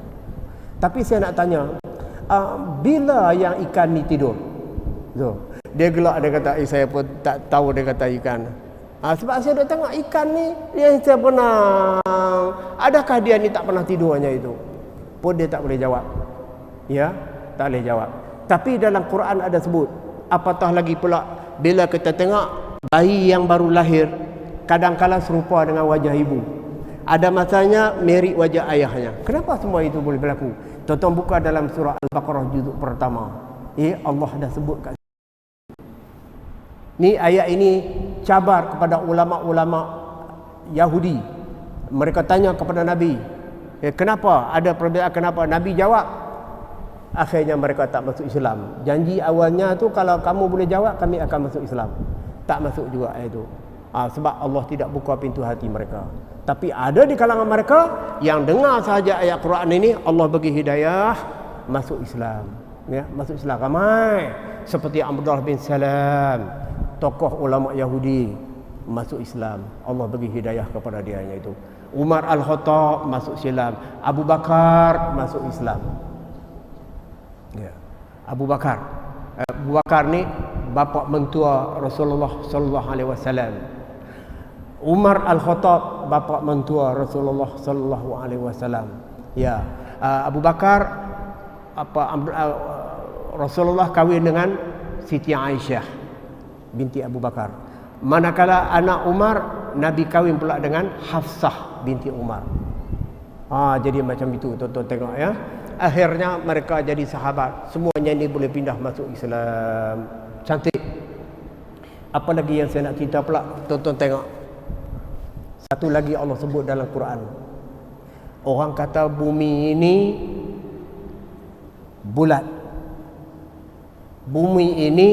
Tapi saya nak tanya, bila yang ikan ni tidur? So, dia gelak, dia kata, saya pun tak tahu, dia kata ikan. Sebab saya dah tengok ikan ni, dia saya pernah, adakah dia ni tak pernah tidurnya itu? Pun dia tak boleh jawab. Ya, tak boleh jawab. Tapi dalam Quran ada sebut, apatah lagi pula bila kita tengok bayi yang baru lahir, kadang-kala serupa dengan wajah ibu. Ada masanya mirip wajah ayahnya. Kenapa semua itu boleh berlaku? Tonton buka dalam surah Al-Baqarah juzuk pertama. Allah dah sebut kat sini. Ni ayat ini cabar kepada ulama-ulama Yahudi. Mereka tanya kepada Nabi, kenapa ada perbezaan, kenapa? Nabi jawab. Akhirnya mereka tak masuk Islam. Janji awalnya tu kalau kamu boleh jawab, kami akan masuk Islam. Tak masuk juga itu. Sebab Allah tidak buka pintu hati mereka. Tapi ada di kalangan mereka yang dengar sahaja ayat Quran ini, Allah bagi hidayah, masuk Islam. Ya, masuk Islam ramai. Seperti Abdullah bin Salam, tokoh ulama Yahudi, masuk Islam. Allah bagi hidayah kepada dia itu. Umar Al-Khattab masuk Islam. Abu Bakar masuk Islam. Ya. Abu Bakar ni bapa mentua Rasulullah sallallahu alaihi wasallam. Umar Al-Khattab bapa mentua Rasulullah sallallahu alaihi wasallam. Ya, Abu Bakar Rasulullah kahwin dengan Siti Aisyah binti Abu Bakar. Manakala anak Umar, Nabi kahwin pula dengan Hafsah binti Umar. Jadi macam itu, tuan-tuan tengok ya. Akhirnya mereka jadi sahabat. Semuanya ni boleh pindah masuk Islam. Cantik. Apa lagi yang saya nak cerita pula, tuan-tuan tengok. Satu lagi Allah sebut dalam Quran. Orang kata bumi ini bulat. Bumi ini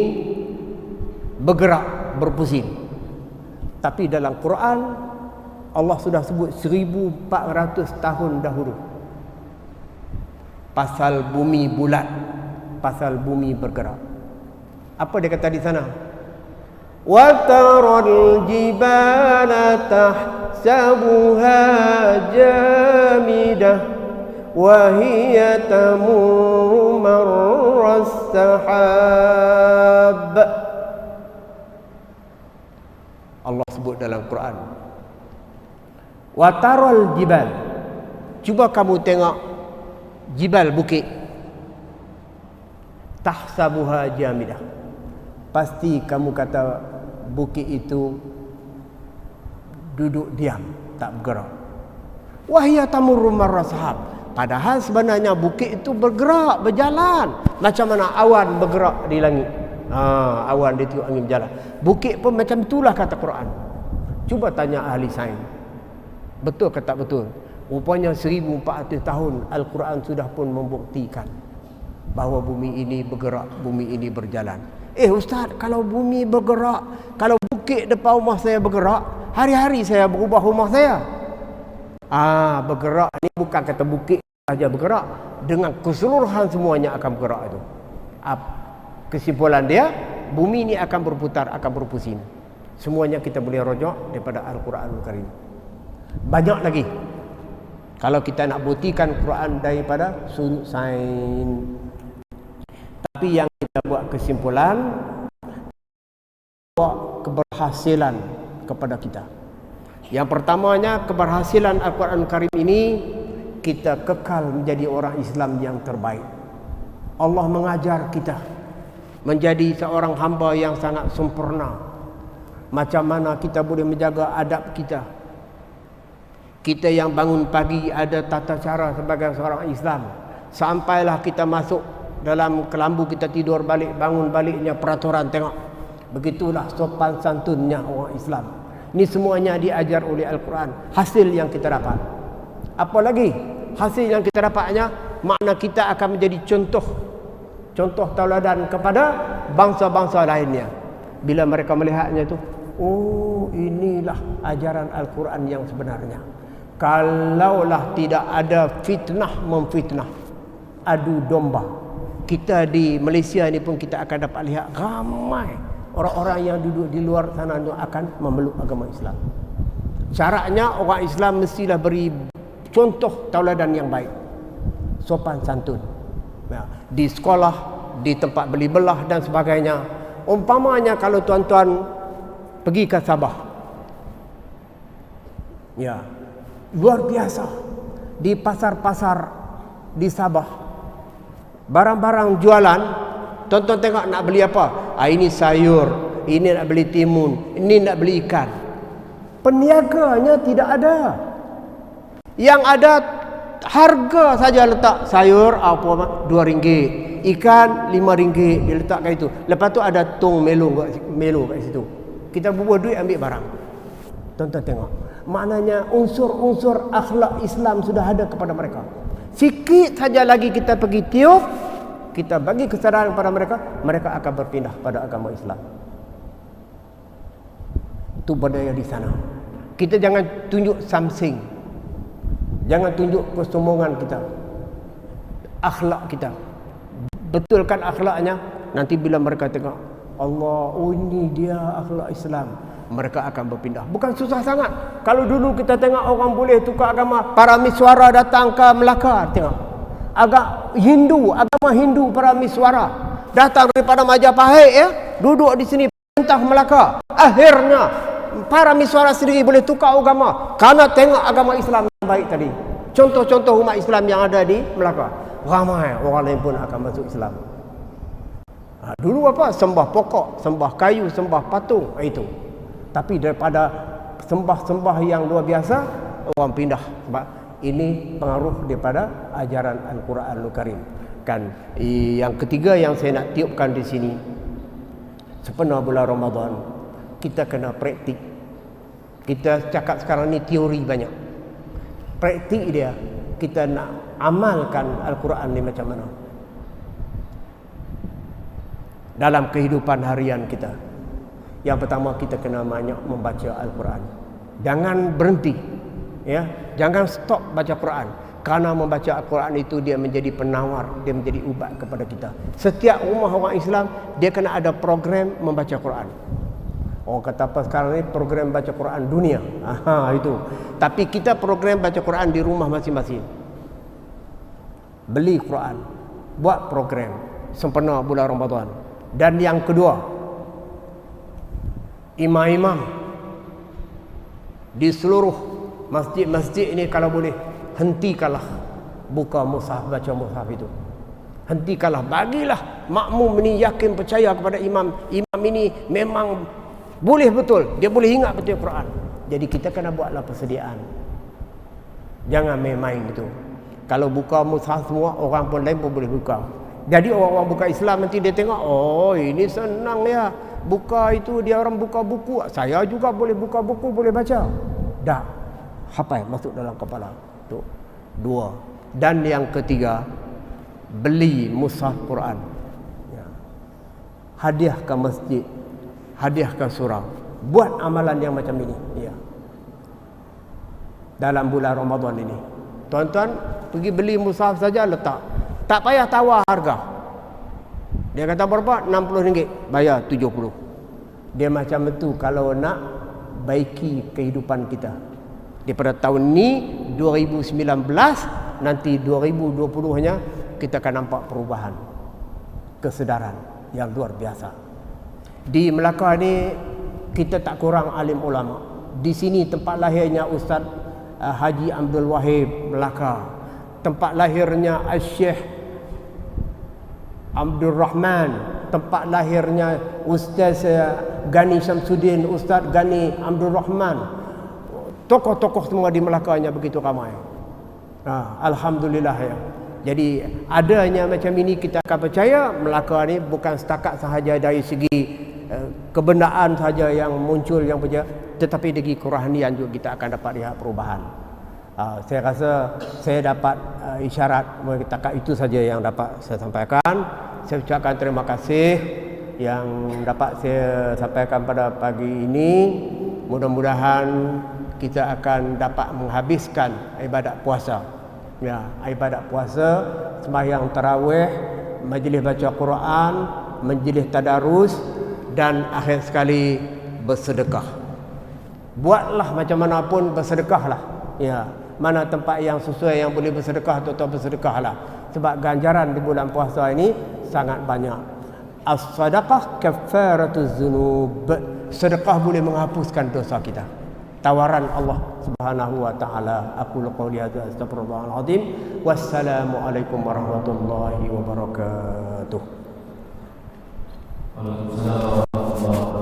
bergerak, berpusing. Tapi dalam Quran Allah sudah sebut 1400 tahun dahulu pasal bumi bulat, pasal bumi bergerak. Apa dia kata di sana? Wa taral jibala tahsabuha jamidah wa hiya tamurru marras sahab. Allah sebut dalam Quran, wa taral jibal. Cuba kamu tengok jibal, bukit. Tahsabuha jamidah. Pasti kamu kata bukit itu duduk diam, tak bergerak. Wahya tamurru marra sahab. Padahal sebenarnya bukit itu bergerak, berjalan. Macam mana awan bergerak di langit. Awan dia tengok angin berjalan. Bukit pun macam itulah kata Quran. Cuba tanya ahli sains, betul ke tak betul? Rupanya 1400 tahun Al-Quran sudah pun membuktikan bahawa bumi ini bergerak, bumi ini berjalan. Ustaz, kalau bumi bergerak, kalau bukit depan rumah saya bergerak, hari-hari saya berubah rumah saya. Bergerak ni bukan kata bukit saja bergerak, dengan keseluruhan semuanya akan bergerak itu. Kesimpulan dia, bumi ni akan berputar, akan berpusing. Semuanya kita boleh rojak daripada Al-Quranul Karim. Banyak lagi kalau kita nak buktikan Quran daripada sudut sains. Tapi yang kita buat kesimpulan, buat keberhasilan kepada kita. Yang pertamanya, keberhasilan Al-Quranul Karim ini, kita kekal menjadi orang Islam yang terbaik. Allah mengajar kita menjadi seorang hamba yang sangat sempurna. Macam mana kita boleh menjaga adab kita. Kita yang bangun pagi ada tata cara sebagai seorang Islam. Sampailah kita masuk dalam kelambu, kita tidur balik, bangun baliknya peraturan, tengok. Begitulah sopan santunnya orang Islam. Ini semuanya diajar oleh Al-Quran. Hasil yang kita dapat. Apa lagi? Hasil yang kita dapatnya, makna kita akan menjadi contoh tauladan kepada bangsa-bangsa lainnya. Bila mereka melihatnya itu, oh inilah ajaran Al-Quran yang sebenarnya. Kalaulah tidak ada fitnah memfitnah, adu domba, kita di Malaysia ni pun kita akan dapat lihat ramai orang-orang yang duduk di luar sana itu akan memeluk agama Islam. Syaratnya orang Islam mestilah beri contoh tauladan yang baik, sopan santun. Di sekolah, di tempat beli belah dan sebagainya. Umpamanya kalau tuan-tuan pergi ke Sabah, ya, luar biasa. Di pasar-pasar di Sabah, barang-barang jualan, tuan-tuan tengok nak beli apa? Ini sayur, ini nak beli timun, ini nak beli ikan. Peniaganya tidak ada. Yang ada harga saja letak. Sayur apa RM2, ikan RM5, dia letakkan itu. Lepas tu ada tong melo kat situ. Kita bubuh duit ambil barang. Tuan-tuan tengok. Maknanya unsur-unsur akhlak Islam sudah ada kepada mereka. Sikit saja lagi kita pergi tiup, kita bagi kesedaran kepada mereka, mereka akan berpindah pada agama Islam. Itu budaya di sana. Kita jangan tunjuk something. Jangan tunjuk kesombongan kita, akhlak kita. Betulkan akhlaknya. Nanti bila mereka tengok Allah, oh ini dia akhlak Islam, mereka akan berpindah. Bukan susah sangat. Kalau dulu kita tengok orang boleh tukar agama, para miswara datang ke Melaka, tengok. Agama Hindu para miswara datang daripada Majapahit, ya, duduk di sini perintah Melaka. Akhirnya para miswara sendiri boleh tukar agama karena tengok agama Islam yang baik tadi. Contoh-contoh umat Islam yang ada di Melaka, ramai orang lain pun akan masuk Islam. Dulu apa? Sembah pokok, sembah kayu, sembah patung, itu. Tapi daripada sembah-sembah yang luar biasa, orang pindah. Sebab ini pengaruh daripada ajaran Al-Quranul Karim. Kan, yang ketiga yang saya nak tiupkan di sini, sepenuh bulan Ramadan, kita kena praktik. Kita cakap sekarang ni teori banyak. Praktik dia, kita nak amalkan Al-Quran ni macam mana dalam kehidupan harian kita. Yang pertama, kita kena banyak membaca Al-Quran. Jangan berhenti, ya, jangan stop baca Quran. Kerana membaca Al-Quran itu dia menjadi penawar, dia menjadi ubat kepada kita. Setiap rumah orang Islam dia kena ada program membaca Quran. Orang kata apa sekarang ni, program baca Quran dunia. Itu. Tapi kita program baca Quran di rumah masing-masing. Beli Quran, buat program sempena bulan Ramadan. Dan yang kedua, imam-imam di seluruh masjid-masjid ini kalau boleh hentikanlah buka mushaf, baca mushaf itu. Hentikanlah, bagilah makmum ini yakin percaya kepada imam. Imam ini memang boleh betul, dia boleh ingat betul Quran. Jadi kita kena buatlah persediaan. Jangan main-main itu. Kalau buka mushaf semua, orang pun lain pun boleh buka. Jadi orang-orang buka Islam nanti dia tengok, oh ini senang ya, buka itu dia orang buka buku, saya juga boleh buka buku, boleh baca. Dah hafal masuk dalam kepala. Itu dua. Dan yang ketiga, beli mushaf Quran, ya. Hadiah ke masjid, hadiah ke surau. Buat amalan yang macam ini, ya. dalam bulan Ramadan ini. Tuan-tuan pergi beli mushaf saja letak. Tak payah tawar harga. Dia kata berapa? RM60, bayar RM70. Dia macam itu kalau nak baiki kehidupan kita. Daripada tahun ni 2019 nanti 2020-nya kita akan nampak perubahan, kesedaran yang luar biasa. Di Melaka ni kita tak kurang alim ulama. Di sini tempat lahirnya Ustaz Haji Abdul Wahid Melaka. Tempat lahirnya Syekh Abdul Rahman. Tempat lahirnya Ustaz Gani Syamsuddin, Ustaz Gani Abdul Rahman. Tokoh-tokoh semua di Melakanya begitu ramai. Alhamdulillah ya. Jadi adanya macam ini kita akan percaya Melaka ni bukan setakat sahaja dari segi kebendaan saja yang muncul yang punya, tetapi dari kerohanian juga kita akan dapat lihat perubahan. Saya rasa saya dapat isyarat setakat itu saja yang dapat saya sampaikan. Saya ucapkan terima kasih yang dapat saya sampaikan pada pagi ini. Mudah-mudahan kita akan dapat menghabiskan ibadat puasa. Ya, ibadat puasa, sembahyang tarawih, majlis baca Quran, majlis tadarus, dan akhir sekali bersedekah. Buatlah macam mana pun bersedekahlah. Ya, mana tempat yang sesuai yang boleh bersedekah atau bersedekahlah. Sebab ganjaran di bulan puasa ini sangat banyak. As-sadaqah kaffaratuz dzunub. Sedekah boleh menghapuskan dosa kita. Tawaran Allah Subhanahu wa taala. Aku qouli hadza astaghfirullahal azim. Wassalamualaikum warahmatullahi wabarakatuh. Waalaikumsalam warahmatullahi wabarakatuh.